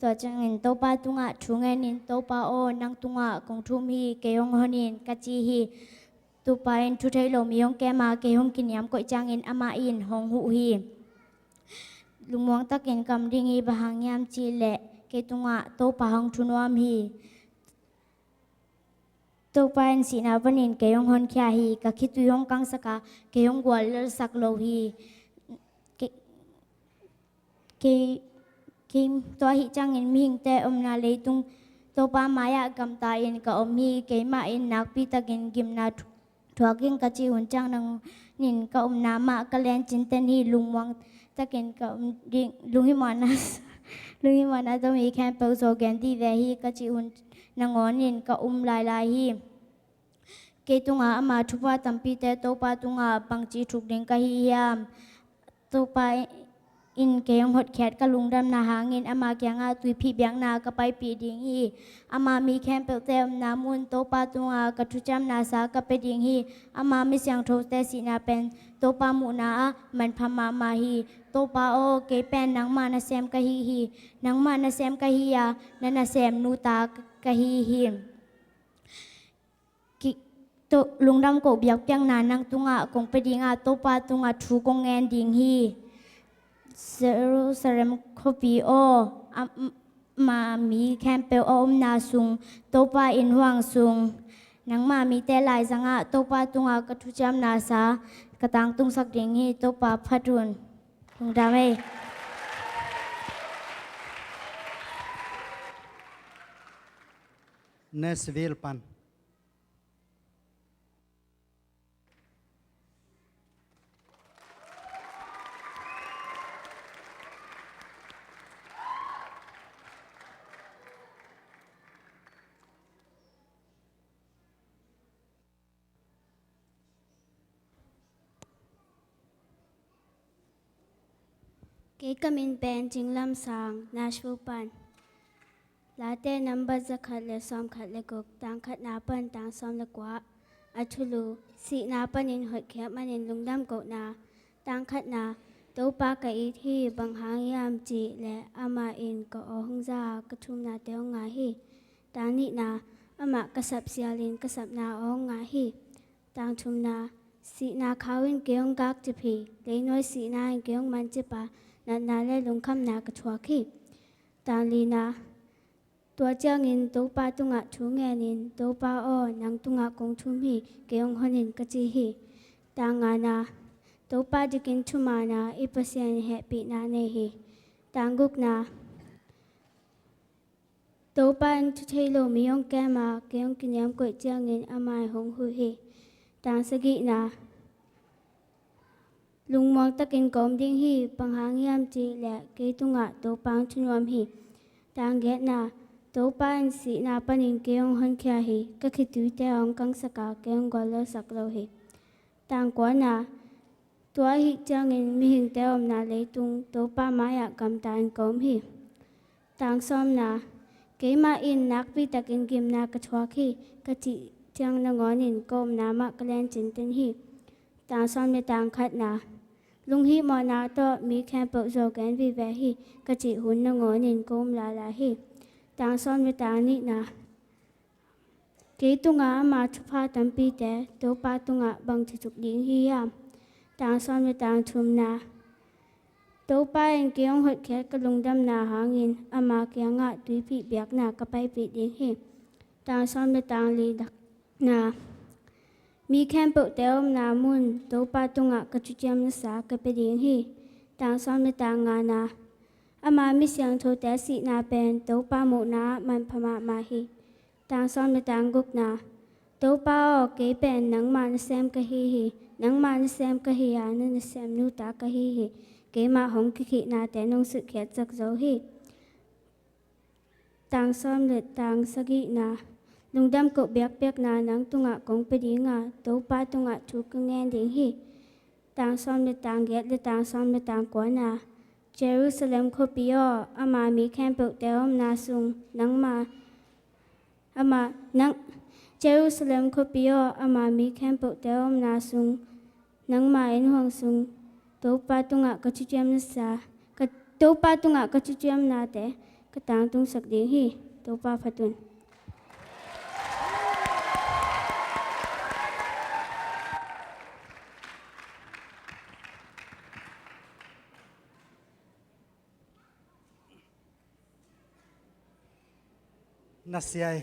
ตัวจังเงินโตปาตุงะทุงเงินินโตปาโอนังตุงะกงทุมฮีเกยงฮอนินกัจีฮีตุปาอินทุเทโลมียงแกมาเกยงกินยามก่อยจังเงินอามาอินหงหูฮีลุงมวงตะเกินกำดิ่งฮีบหางยามจีและเกตุงะโตปาหงทุนวามฮีตัวปานสีนาวันนินเกยงฮอนแคฮีกะคิตุยงกังสกาเกยงกวลสักโลฮีเกตัวหิจังอินมิงแต่อมนาเลตุงตัวปามายากำตาอินกะอมฮีเกมาอินนักปีตะกินกิมนาถัวกิงกะจีหุนจังนังนินกะอมนามะกะแลนจินเตนฮีลุงวังตะกินกะดิลุงฮิมานัสลุงฮิมานัสต้องมีแค่เปลโซแกนที่เวฮีกะจีหุนนางอนินกะลายฮีเกตุงอามาทุบะตัมปีเตโตปาตุงอาปังจีทุกดิงกะฮียามโตปาอินเกยงหดแขดกะลุงดำนาหาเงินอามาเกียงอาตุยพี่เบียงนากะไปปีดิงฮีอามามีแคมเปลเตมนามุนโตปาตุงอากะทุจำนาสากะไปดิงฮีอามามีเสียงโทเตสีนาเป็นโตปามุนามันพมามาฮีโตปาโอเกเป็นนังมานาเซมกะฮีนังมานาเซมกะฮียานันนาเซมนูตากะฮีตลุงดำกบยักเปียงนานังตุงะกงไปดิงอาโตปาตุงะทูกงแงนดิงฮีเซรูซาเล็มคอปีโอมามีแคมเปลอมนาซุงโตปาอินหวังซุงนังมามีแต่ลายสังะโตปาตุงะกะทุจำนาสากะตังตุงสักดิงฮีโตปาพัดุนลุงดำNesville pan. Kay kamin pen jinglam sang Nashville pan Late number zakat le som khat le guk tang khat na pan tang som le kwa Achulu si na panin hot khep manin lungdam ko na tang khat na to pa ka i thi bang hang yam chi le ama in ko o hung za ka thum na te nga hi tang ni na ama kasap sialin kasap na o nga hi tang thum na si na khawin keong gak chi phi le noi si na keong man chi pa na le lung kham na ka thwa khi tang li na ตัวเจ้าเงินตัวปาตุงะทูเงินินตัวปาอ้อนังตุงะกงทุมฮีเกยงฮอนินกะจีฮีตางานา tàu pa đi kinh chu mà na ipasian happy na này hi tang gục na tàu pa anh chu thấy lo mi ông kem mà cái ông kinh nghiệm quậy chiang in amai hong hui hi tang sagi na lung mong takin kom ding hi panghang yam chi le ke tunga tàu pang chunom hi tang get na tàu pa anh si na panin ke ông hon kya hi ka khitu te ông kang saka ke ông gol sak lo hi tang kwa na tua hi chang in mi hing te om na le tung tàu pa ma ya kam tan kom hi tang som na ke ma in nak pi takin gim na ka chwa khi ka chi chang na ngon in kom na ma kalen chin tin hi tang som ne tang khat na lung hi mo na to mi khem po zo gan vi ve hi ka chi hun na ngon in kom la hi tang som ne tang ni na ke tunga ma chu pha tam pi te to pa tunga bang chi chuk ding hi ya tang som ne tang thum na tàu pa anh kéo hột khét cái lồng đâm na hàng in ama kéo ngã túi bị béc na cái bay bị đến hi tang som để tang li đặc na mi khem bộ téo na mun tàu pa tung ngã cái chú chém nó xả cái bị đến hi tang som để tang ngã na ama mi xiang thô té xị na pen tàu pa mộ na man phama ma hi tang som để tang gục na tàu pa ở kế pen nắng man xem cái hi nắng man xem cái hi à nên xem nu ta cái hi kế mà hong khi khi na té nông sự khét giặc dấu hi tang som le tang sagi na lung dam ko bek bek na nang tunga kong pe di nga tàu pa tunga chu ka ngen ding hi tang som le tang get le tang som le tang kwa na Jerusalem ko pio ama mi khem pe te om na sung nang ma ama nang Jerusalem ko pio ama mi khem pe te om na sung nang ma in hong sung tàu pa tunga ka chu chem na sa ka tàu pa tunga ka chu chem na te ka tang tung sak ding hi tàu pa phatun nasiai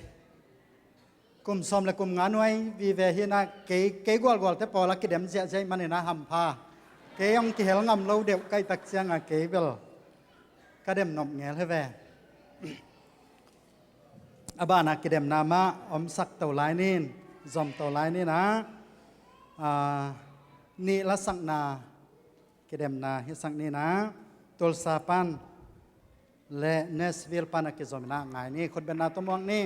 kum som le kum nganoi vi ve hi na ke gol gol te pola ki dem ja jai manena ham pha ke ông ki hel ngam lo deu kai tak chiang a ke bel ka dem nom ngel he ve abana ki dem nama om sak to lai nin zom to lai ni na ni la sang na ki dem na hi sang ni na tol sa pan le Nesville pan ki zom na ngai ni khot ben na to mong ni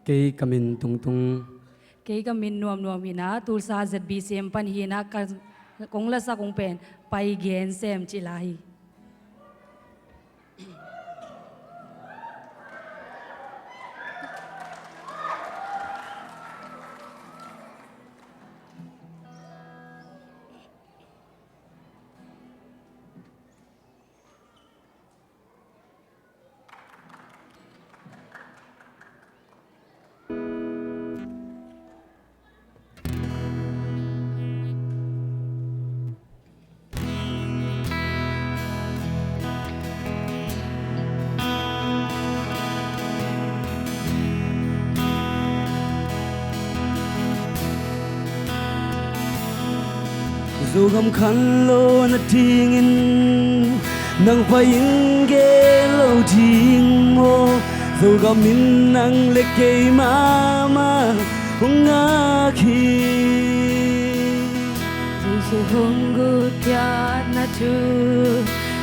cái kamin tung tung ke ka min nuam nuam hina tulsa zb sem pan hina ka kong la sa kong pen pai gen sem chi lai dù gầm khăn lô na tingin nang payin ge lo ting mo dù gầm min nang le ke mama hung nga khi su hung gu kya na tu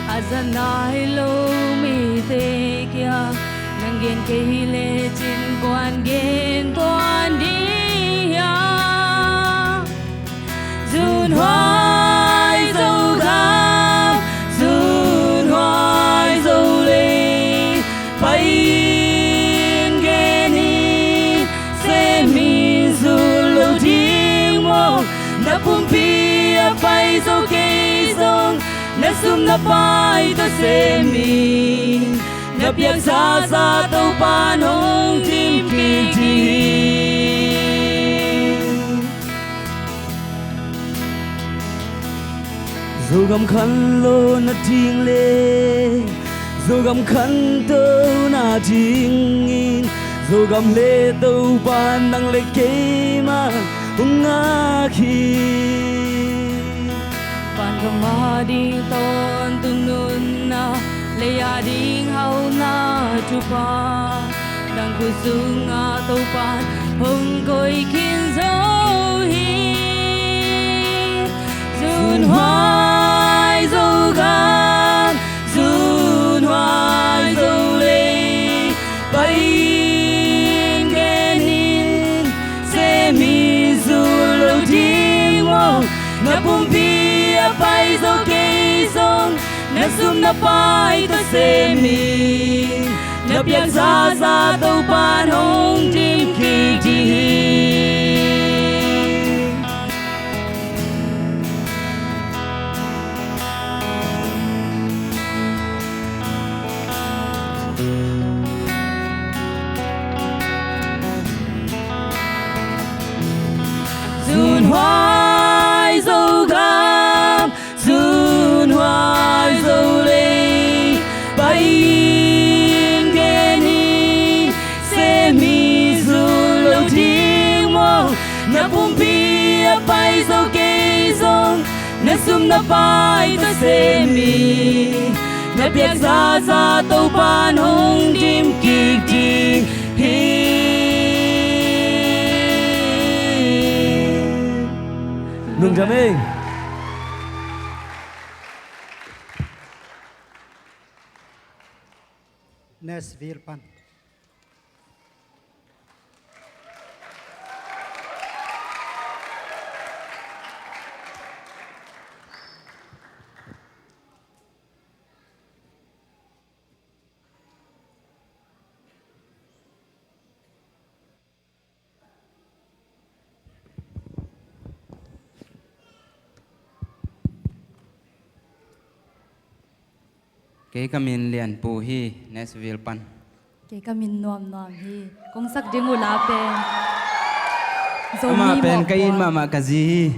azanai lo mi te kya nang gen ke le chin kwan gen toan di ya Dun hoài dâu gam Dun hoài dâu lê Bay gen hi Se min du lâu tiếng mô Na pum pia bay dâu kê dông Na sum na pai to se mi na piak sa sa to pan hong tim ki ti dù gầm khăn lô na ting lê dù gầm khăn tơ na ting in dù gầm lê tâu ban năng lê kê mà hung ngã khi ban gầm ma đi tôn tu nun na lê ya ding hau na chu pa đang cu su ngã tâu ban hung coi khiến dấu hi dùn hoài dâu gan dùn hoài dâu lê bay genin se mi du lâu đi mong na bum bia bay dâu cây sông na sum na bay to se mi na biak za za tâu pan hong tim ki ti dùn hoài dâu gam dùn hoài dâu lê bay genin se mi du lâu tiếng mong na bum bia bay dâu cây sông na sum na bay to se mi na biak za za tâu pan hong tim ki ti Nung Jaming. Nashville pan. Cái camin liền pu hi Nashville pan. Cái camin nuam nuam hi kong sak ding ula pen. Ama pen kain mama kazi.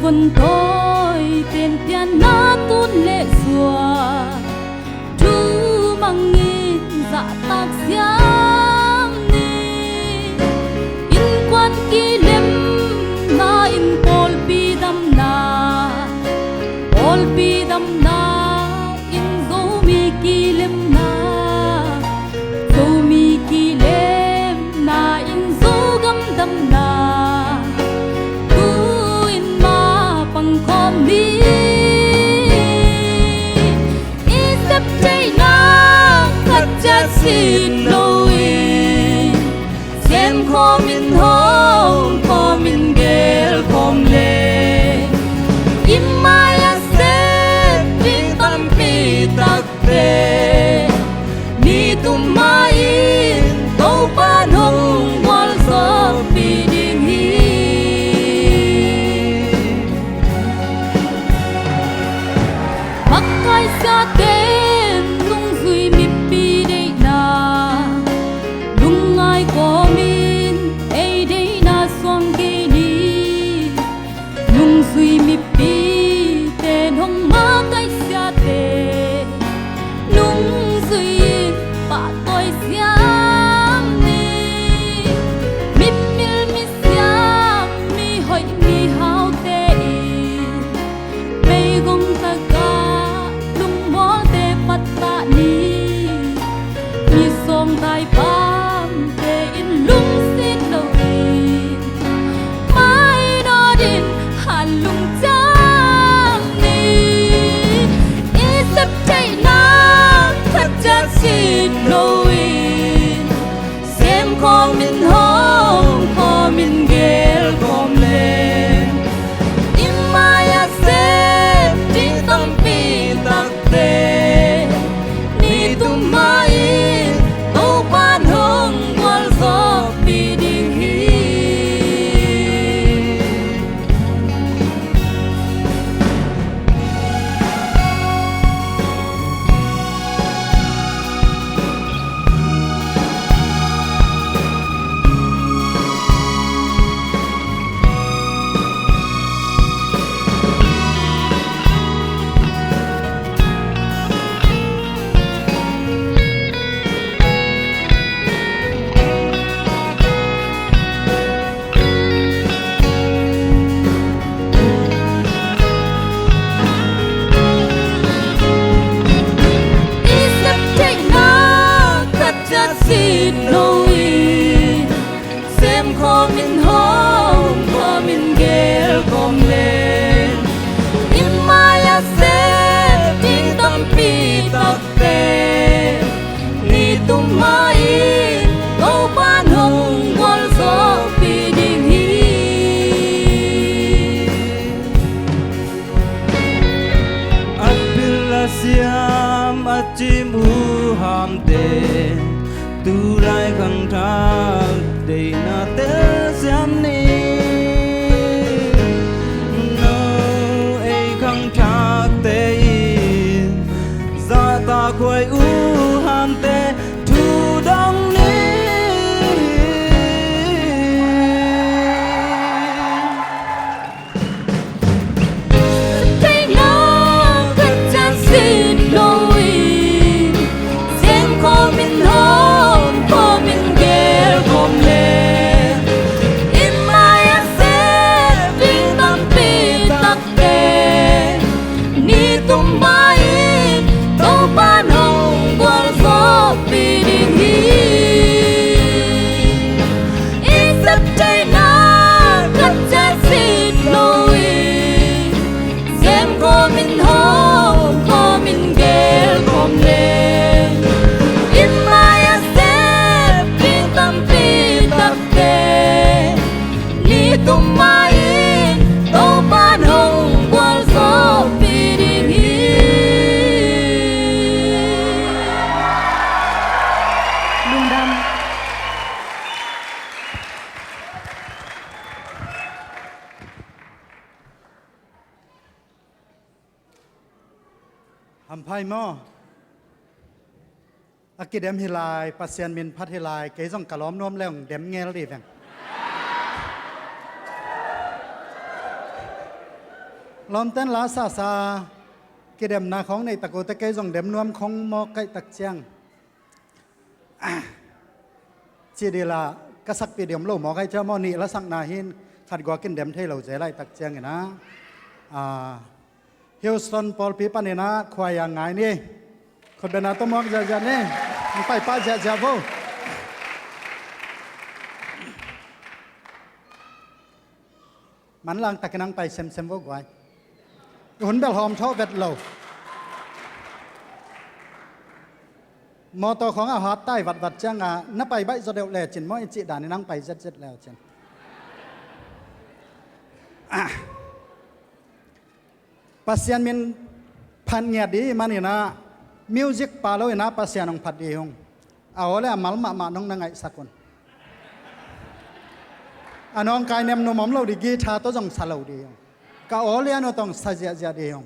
vân tôi tên tiền na tuôn lệ xùa chú mang nghi dạ tác giang ni in quan kỳ lem na in pol pi dam na in zo mi kỳ lem na in zo gam dam na mi coming home, coming girl, come lên. In my asset, in tâm pi tắc tê, ni tum mai, câu ban hồng qual gió pi đình hi. Apila siam achim ham te, tu rai khang thang de na te siam ni. No ei khang thang te in, za ta khoi u ham te thu dong ni. Thấy nó cất chân xin lỗi, xem coming home, coming girl, come lên. In my asset, in tâm pi tắc tê, ni tum mai, câu ban hồng qual gió pi đình hi. In sắp thấy nó cất chân xin lỗi, xem coming home, coming girl, come lên. In my asset, in tâm pi tắc tê, ni tum mai, câu ban hồng qual gió pi đình hi. Lung đam. hầm phai mò aki dem hilai pasien min phat hilai ke jong kalom nom leong dem ngel ri veng lom ten la sa sa ke dem na khong nei tako te ke jong dem nuam khong mo kai tak chiang chi đi là ka sak pi dem lo mo kai cha mo ni la sang na hin khat gwa kin dem thei lo je lai tak chiang na Houston Paul pi pa ni na khwa ya ngai ni khot bena to mok ja ja ne ni pai pa ja ja vo man lang tak nang pai sem sem vo gwai hun bel hom tho vet lo mô tô khóng à hót tay vặt vặt chăng à nó bay bậy do đều lè chỉnh mỗi chị đàn nên năng bay rất rất lèo chừng pasien min phan nghe đi mà nè na music pa lo na pasien ông phát đi hông à ole mal mà nong năng ngại sakon anh ông cái nem no mắm lo đi guitar to dòng salo đi hông cả ole nó tông sa ja ja đi hông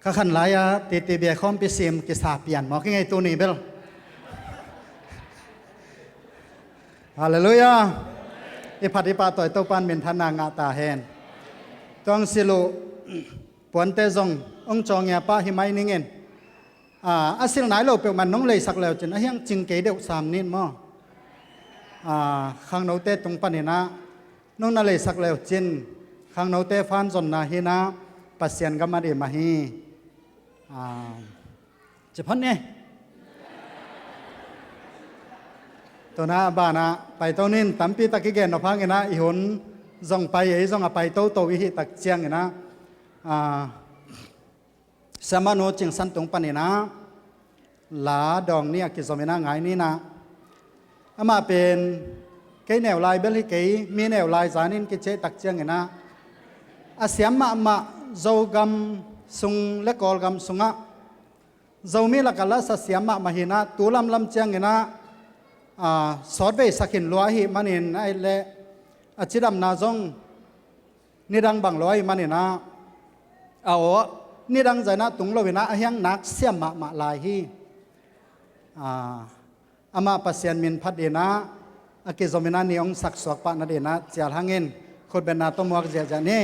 ข้าขันหลายตีเบียคอมพิเศษกิสาเปลี่ยนหมอกี่ไงตัวนี้เบลฮาเลลูยาอิพัดอิปาต่อยตัวปันเป็นทนางาตาแหนต้องสิลุปวนเตจงองจองเงียป้าหิไม่นิ่งเงินอาศิลไหนเราเปลี่ยนมันน้องเลยสักแล้วจนเฮียงจิงเกยเดียวสามนิดมั้งข้างโนเตตรงปันนะน้องนั่นเลยสักแล้วจินข้างโนเตฟันจนนะฮินะปัสเซียนก็มาดีมาฮีจะพันเนี่ยตัวน่าบ้านะไปตัวนี้ตั้มปีตะกี้แกนอพังเงนะอีหุ่นจงไปไอ้จงไปโตอีหิตักเจียงเงนะสมานุจิงสันตรงปันนะหลาดองเนี่ยกิจสมินะไงนี่นะมาเป็นไก่แนวลายเบลลี่ไก่มีแนวลายจานินกิจเจตักเจียงเงนะเสียมมาโจกำสุงเล็กกอลกำสุงะโจมีละกัลละเสียมมาหินะตูลำเจียงเงนะสอดไปสักหินลอยหิมันเห็นไอ้เละจิดำนาจงนี่ดังบังลอยมันเห็นนะนี่ดังใจนะตุงลอยนะเฮียงนักเสียมมาลายฮีอามาปัสเซียนมินพัดเดนะอากิจมินานิองสักสวกปะนาเดนะเจียหังเงินคนเป็นนาตมวกเจียจานี่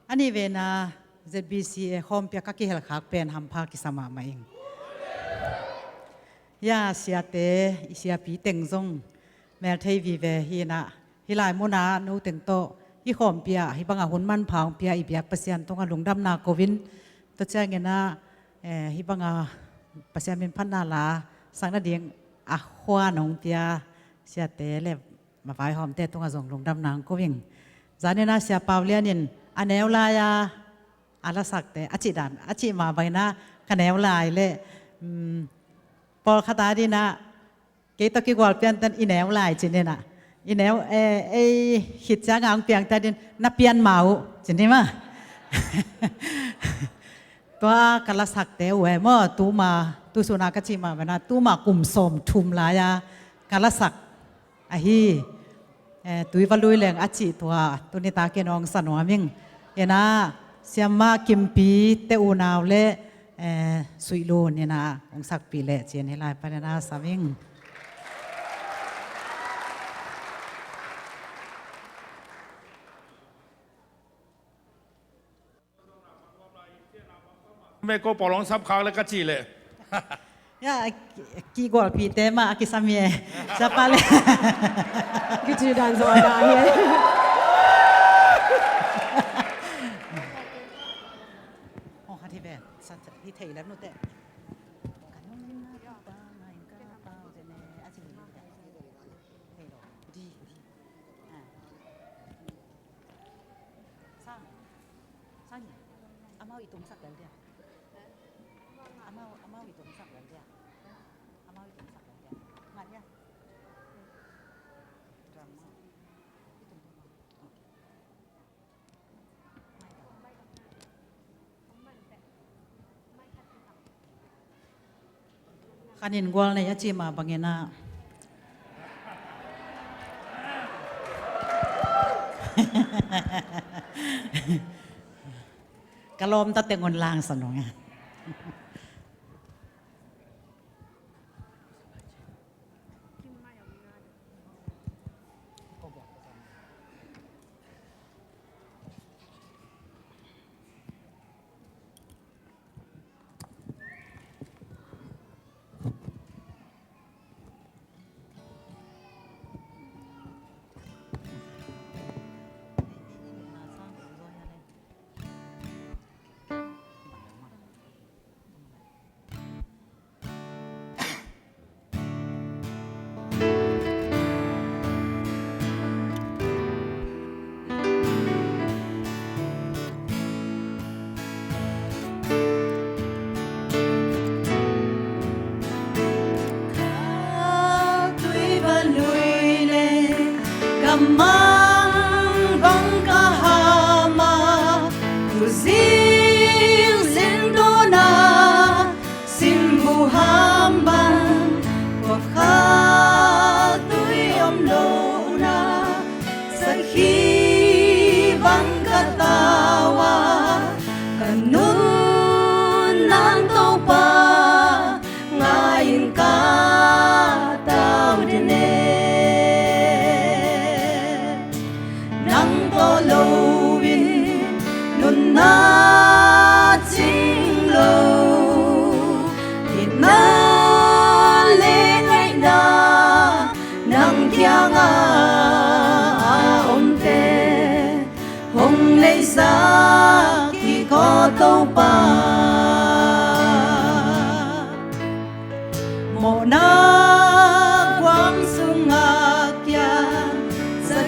อันนี้เวนะ ZBC คอมเปียกกิเฮลคักเป็นฮัมพากิสมามาเองยาเสียเตเสียปีเต็งซงแม่ไทยวีเวฮีนะฮิลายมุนาโนเต็งโตฮิคอมเปียฮิบังอาหุนมันพางเปียอีเปียกเปอร์เซ็นต์ตรงกับหลงดำนาโควินตัวแจ้งเงินนะฮิบังอาเปอร์เซ็นต์เป็นพันนาลาสังนาเดียงอะขวานองเปียเสียเตเล็บมาไฟหอมเตตรงกับส่งหลงดำนางโควินจานนี้นะเสียเปล่าเลียนินอันแนวลายอาลาสักแต่อาจิดันอาจิมาใบหน้าคะแนวลายเล่พอคาตาดีนะเกตกิกวาลเปียนตันอีแนวลายจีเนี่ยนะอีแนวหิดจ้างางเปียงแต่ดินนับเปียนเมาจีนี่มั้ยตัวกาลาสักแต่เว้ยเมื่อตูมาตูสุนักจิมาใบหน้าตูมากลุ่มสมทุมลายกาลาสักอะฮีตุยวัลุยแรงอาจิตัวตุนิตาเกนองสนวมิงเอ็นะเสียมากิมปีเตอูนาวเล่สุยโลเนี่ยนะองสักปีเล่เจียนให้ลายปานาสามิงแม่ก็ปอลองซับคางแล้วก็จีเลยยากี่กว่าปีเตมาอากิสามีจะไปเลยกิจดันสวัสดีโอ้ฮัทที่แบบสัตว์ที่ไทยแล้วนู่นแต่ mau itong sakal dia. Amau itong sakal dia. Amau itong sakal dia. Ngat ya. Drama. Itong okay. Kanin gwal na ya chima bangena. Kalom ta tengon lang sa nonga. Mang bang kahama Kuzing sindona Simbuhamban Wakal tuy omlona Sakhibang katawa Kanun ng topa Ngayon ka tao din Lowin nun na ching low na lengay na nang kya nga omte hong lay sa kikoto pa mo na quang sungakya sa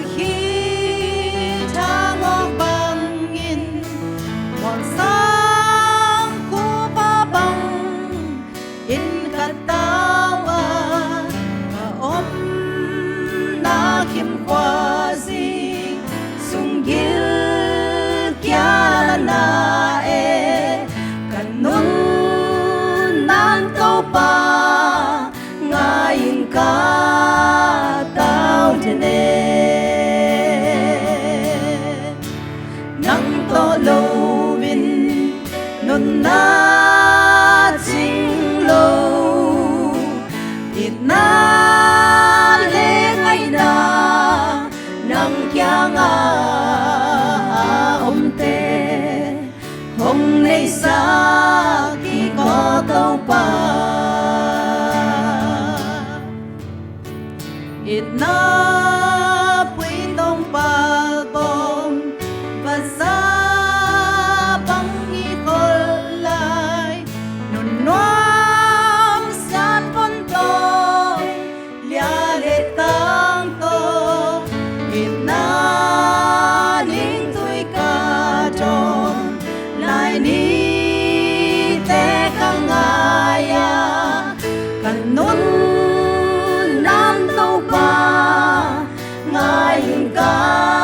na ching low it na lengay na nang kya nga omte hong nay sa kikoto pa it na puitong palbom basa Nun nang tao pa ngayon ka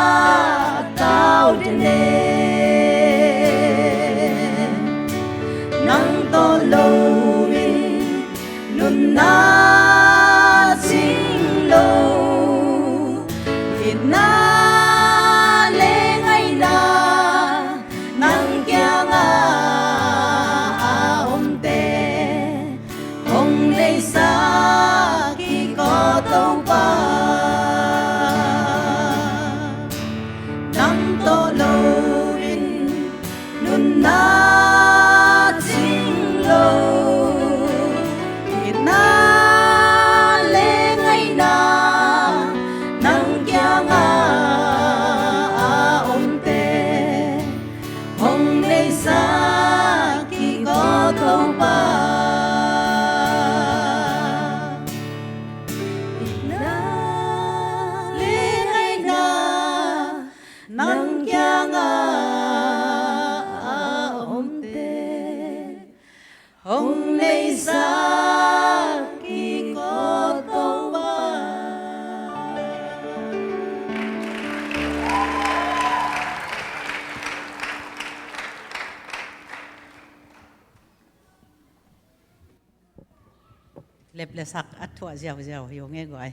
le sak athua jiao jiao yo nge goi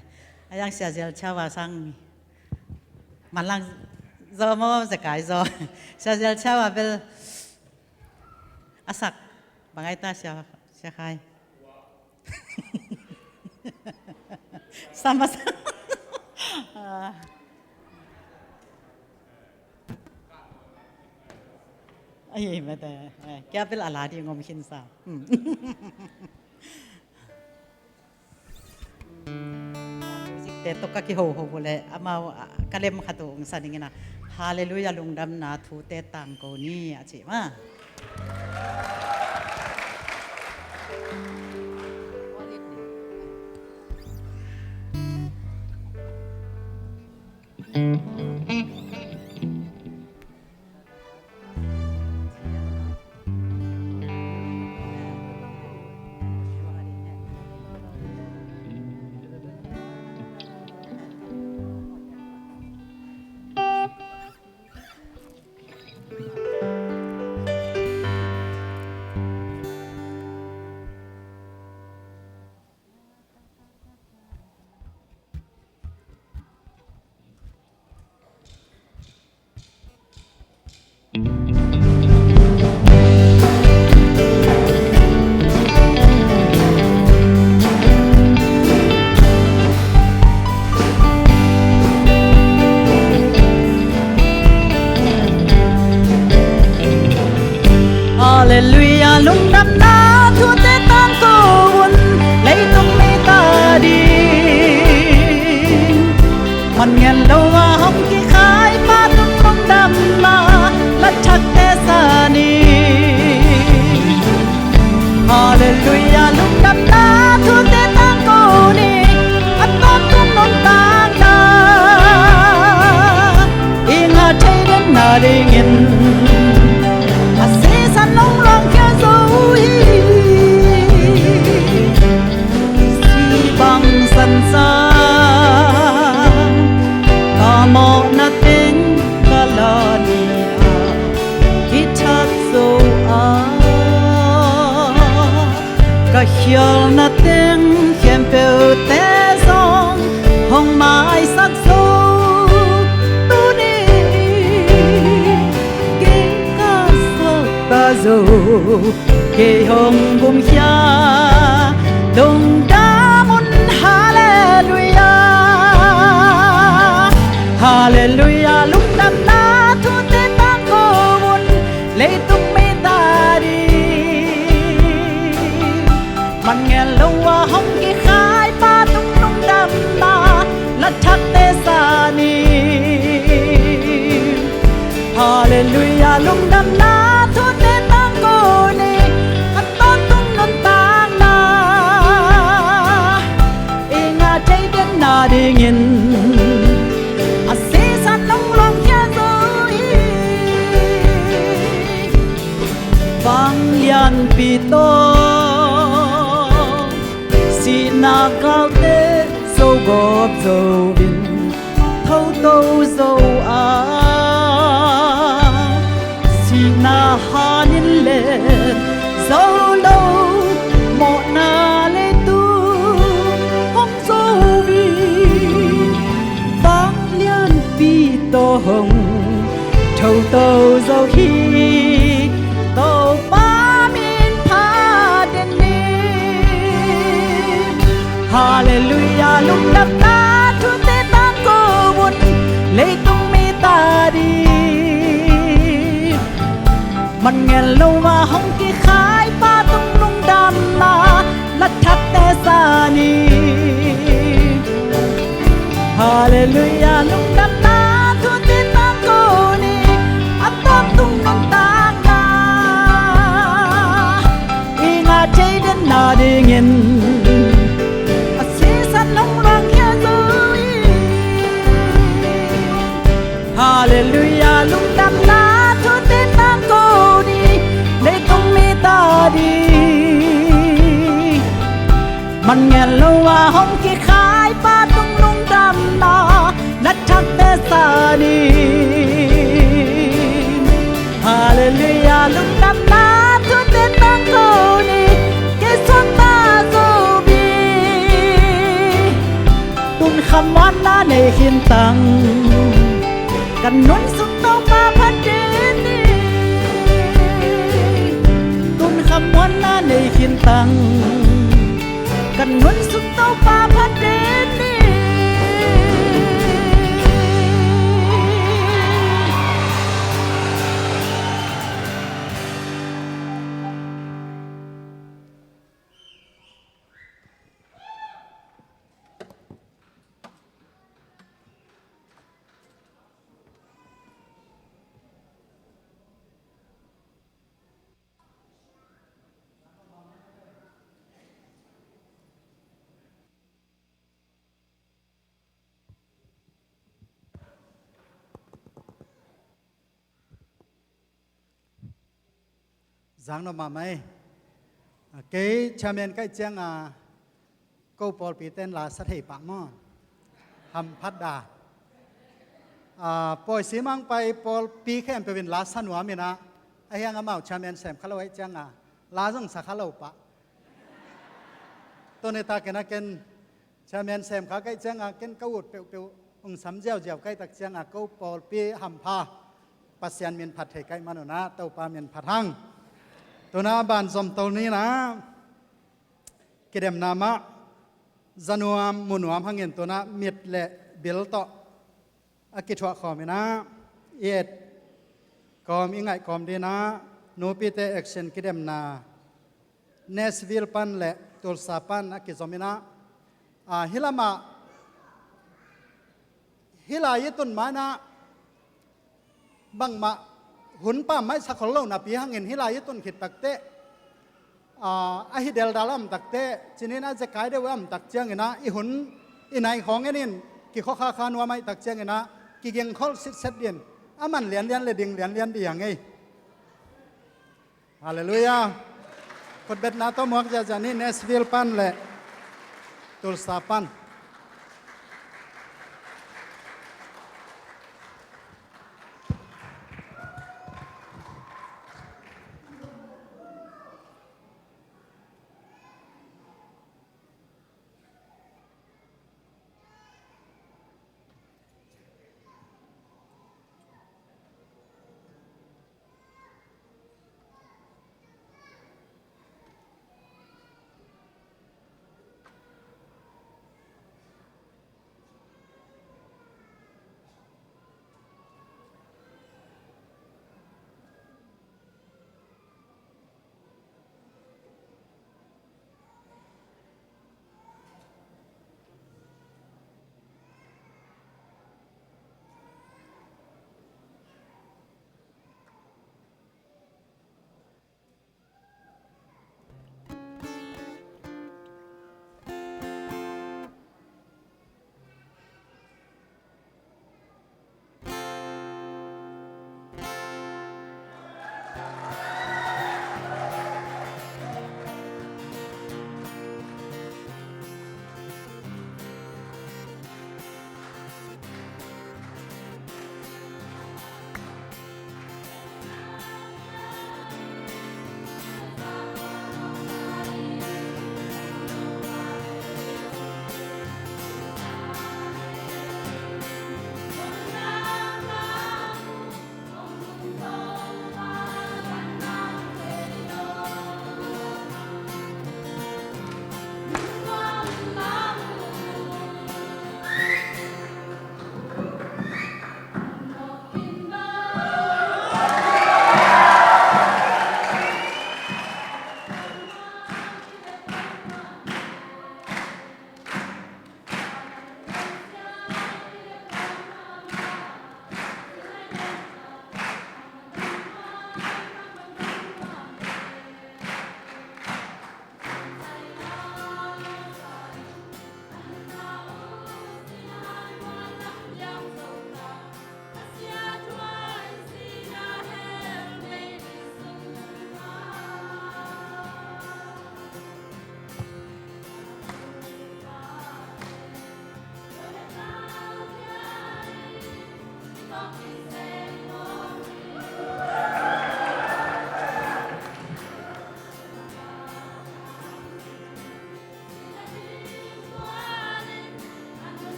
ayang sia jel chawa sang malang zo mo zakai zo sia jel chawa bel asak bangai ta sia khai sama ai mà ta kia bel ala di ngom khin sa te to ka ki ho ho bole ama kalem khatu ong saningina hallelujah lungdam na thu te tang ko ni achi ma Hallelujah lung đam na thu te tan cô buồn lấy tung mi ta đi mình nghe lâu mà không khi khai ba tung lung đam na lát chắc te sa ni Hallelujah lung đam na thu te tan cô ni ăn con tung non tan na inga thấy đến na đi nghìn nông lòng kia dối si bằng sân xa cả mọ na tên cả là nia khi chắc dấu cả hiểu na tên khem bèo té song hồng mai sắc dấu tu đi ta dù kê hồng bùm xa đông đá môn hallelujah hallelujah lúc đam na thu tế tăng cô buồn lấy tung mi ta đi mình nghe lâu à không kỳ khai ba tung nung đam na lát chắc tế sa ni hallelujah lúc đam na thu tế tăng cô ni ăn tốt tung non tăng na inga cháy đến na đi nghìn à xí san nông lòng kia rồi vang yan pi to si na cao tế dâu gọp dâu bình thâu tô dâu na hanin le dấu lâu một na lê tu không dấu vi vang liên pi tô hồng thâu tô dấu khi tô ba min tha đến đi hallelujah lúc đắp ta thu tế tan cô buồn lấy tung mi ta đi mình nghe lâu mà không kỳ khai ba tung lung đam na lát chắc te sa ni hallelujah lung đam na thu tế tăng cô ni ăn tâm tung non tăng na inga cháy đến na đi nghìn à xí san nông loang kia rồi hallelujah lung đam na thu tế tăng cô lấy tung mi ta đi mình nghe lâu à không kỳ khai ba tung lung đam na lát chắc tế sa đi hallelujah lung đam na thu tế tăng cô ni cái xuân ta dù bi khiên tăng cần nuốn sụp tao pa phát đến đi tuôn khăm muốn na này khiên tăng cần nuốn sụp tao pa phát đến đi giang nó mà mày cái cha mẹ cái chăng câu Paul bị tên là sát hại bạc mò hầm phát đà poi xí mangไปPaulปีแค่เป็นลาสันหัวมีนะไอ้ยังเอาชาเมนแซมข้าเราไอ้จังลาส่งสักข้าเราปะตัวนี้ตาเกนักเกนชาเมนแซมข้าใกล้จังเกนกู้อุดเปียวๆองสามเจ้าเจ้าใกล้ตักจังกู้Paulปีหำพาปัสยานเมียนผัดไทยใกล้มาหนูนะเต้าปลาเมียนผัดหั่งตัวน้าบานสมตัวนี้นะกิเดมนามะจันวมมุนวมหังเงินตัวน้ามิดเละเบลต่ออากิจวัตรขอมีนะเอ็ดกอมอีไงกอมดีนะนูปีเตเอ็กเซนกิเดมนาเนสวิลปันเละตุลซาปันอากิจอมินะฮิลามะฮิลายิตุนมานะบังมะหุ่นป้าไม่สักคนเล่านับยังเงินฮิลายตุนขิดตักเตะไอฮิเดลดาลัมตักเตะจีนี้น่าจะขายได้ว่าตักเจียงเงินนะอีหุ่นอีไหนของเงินกี่ข้อคานัวไม่ตักเจียงเงินนะกี่เก่งข้อสิเซตเดียนมันเลียนเลยดิ่งเลียนดีอย่างไงฮาเลลูยาคนเบ็ดนาโตมอกจะนี่เนสวิลปันเลยตุลซาปัน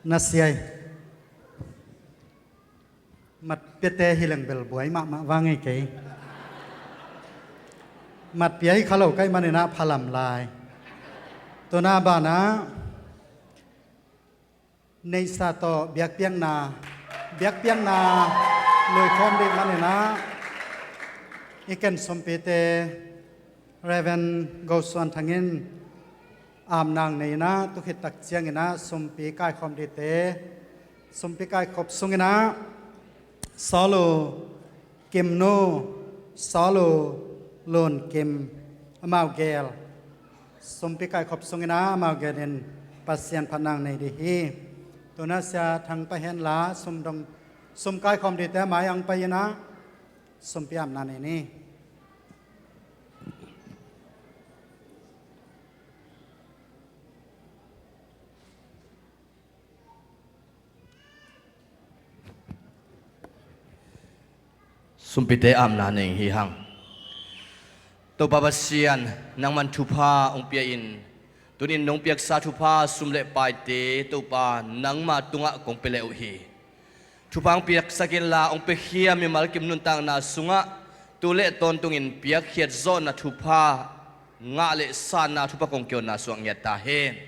Nasiai mặt pete hilang bel buai ma wangai ke mặt piai khalau kai manena phalam lai tona bana nei sa to biak piang na loi khom de manena iken sompete Reverend Goswan thangin am nang nei na tu khit tak chiang ina sompi kai khom de te sompi kai khop sungina solo kimno solo lon kim amau gel sompi kai khop sungina amau gelen pasien phanang nei de hi tuna sia thang pa hen la som kai khom de te mai ang pa ina sompi am na nei ni sumpite amna neng hi hang to babasian nang man thupa ong pia in tunin nong piak sa thupa sumle pai te to pa nang ma tunga kong pele u hi thupang piak sakin la ong pe khia mi mal kim nun tang na sunga tule ton tungin piak khiat zon na thupa nga le san na thupa kong kyo na suang ya ta hen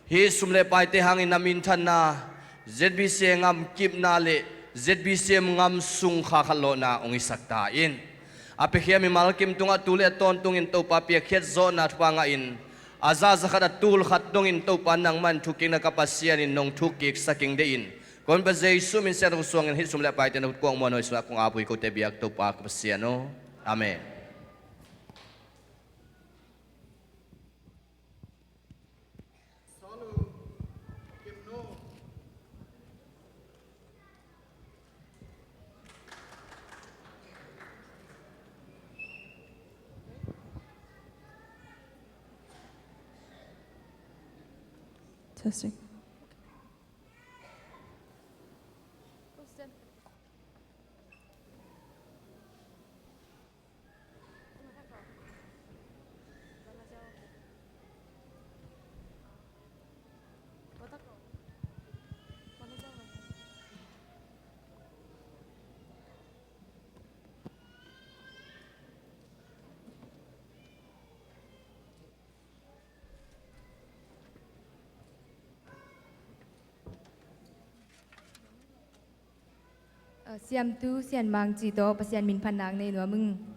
hi sumle pai te hangin namin than na ZBC ngam kip na le ZBCM ngam sung kha khalo na ong isakta in ape hiam mi malkim tunga tule ton tungin to pa pia khet zo na thwa nga in aza zakhat atul khat dongin to pa nang man thuking na kapasian in nong thukik saking de in kon ba jesu min ser suang in hisum le pai ten ko mo no iswa kong apui ko te biak to pa kapasian no amen Testing. Siam tu sian mang chỉ to pasian min phan nang nei no mừng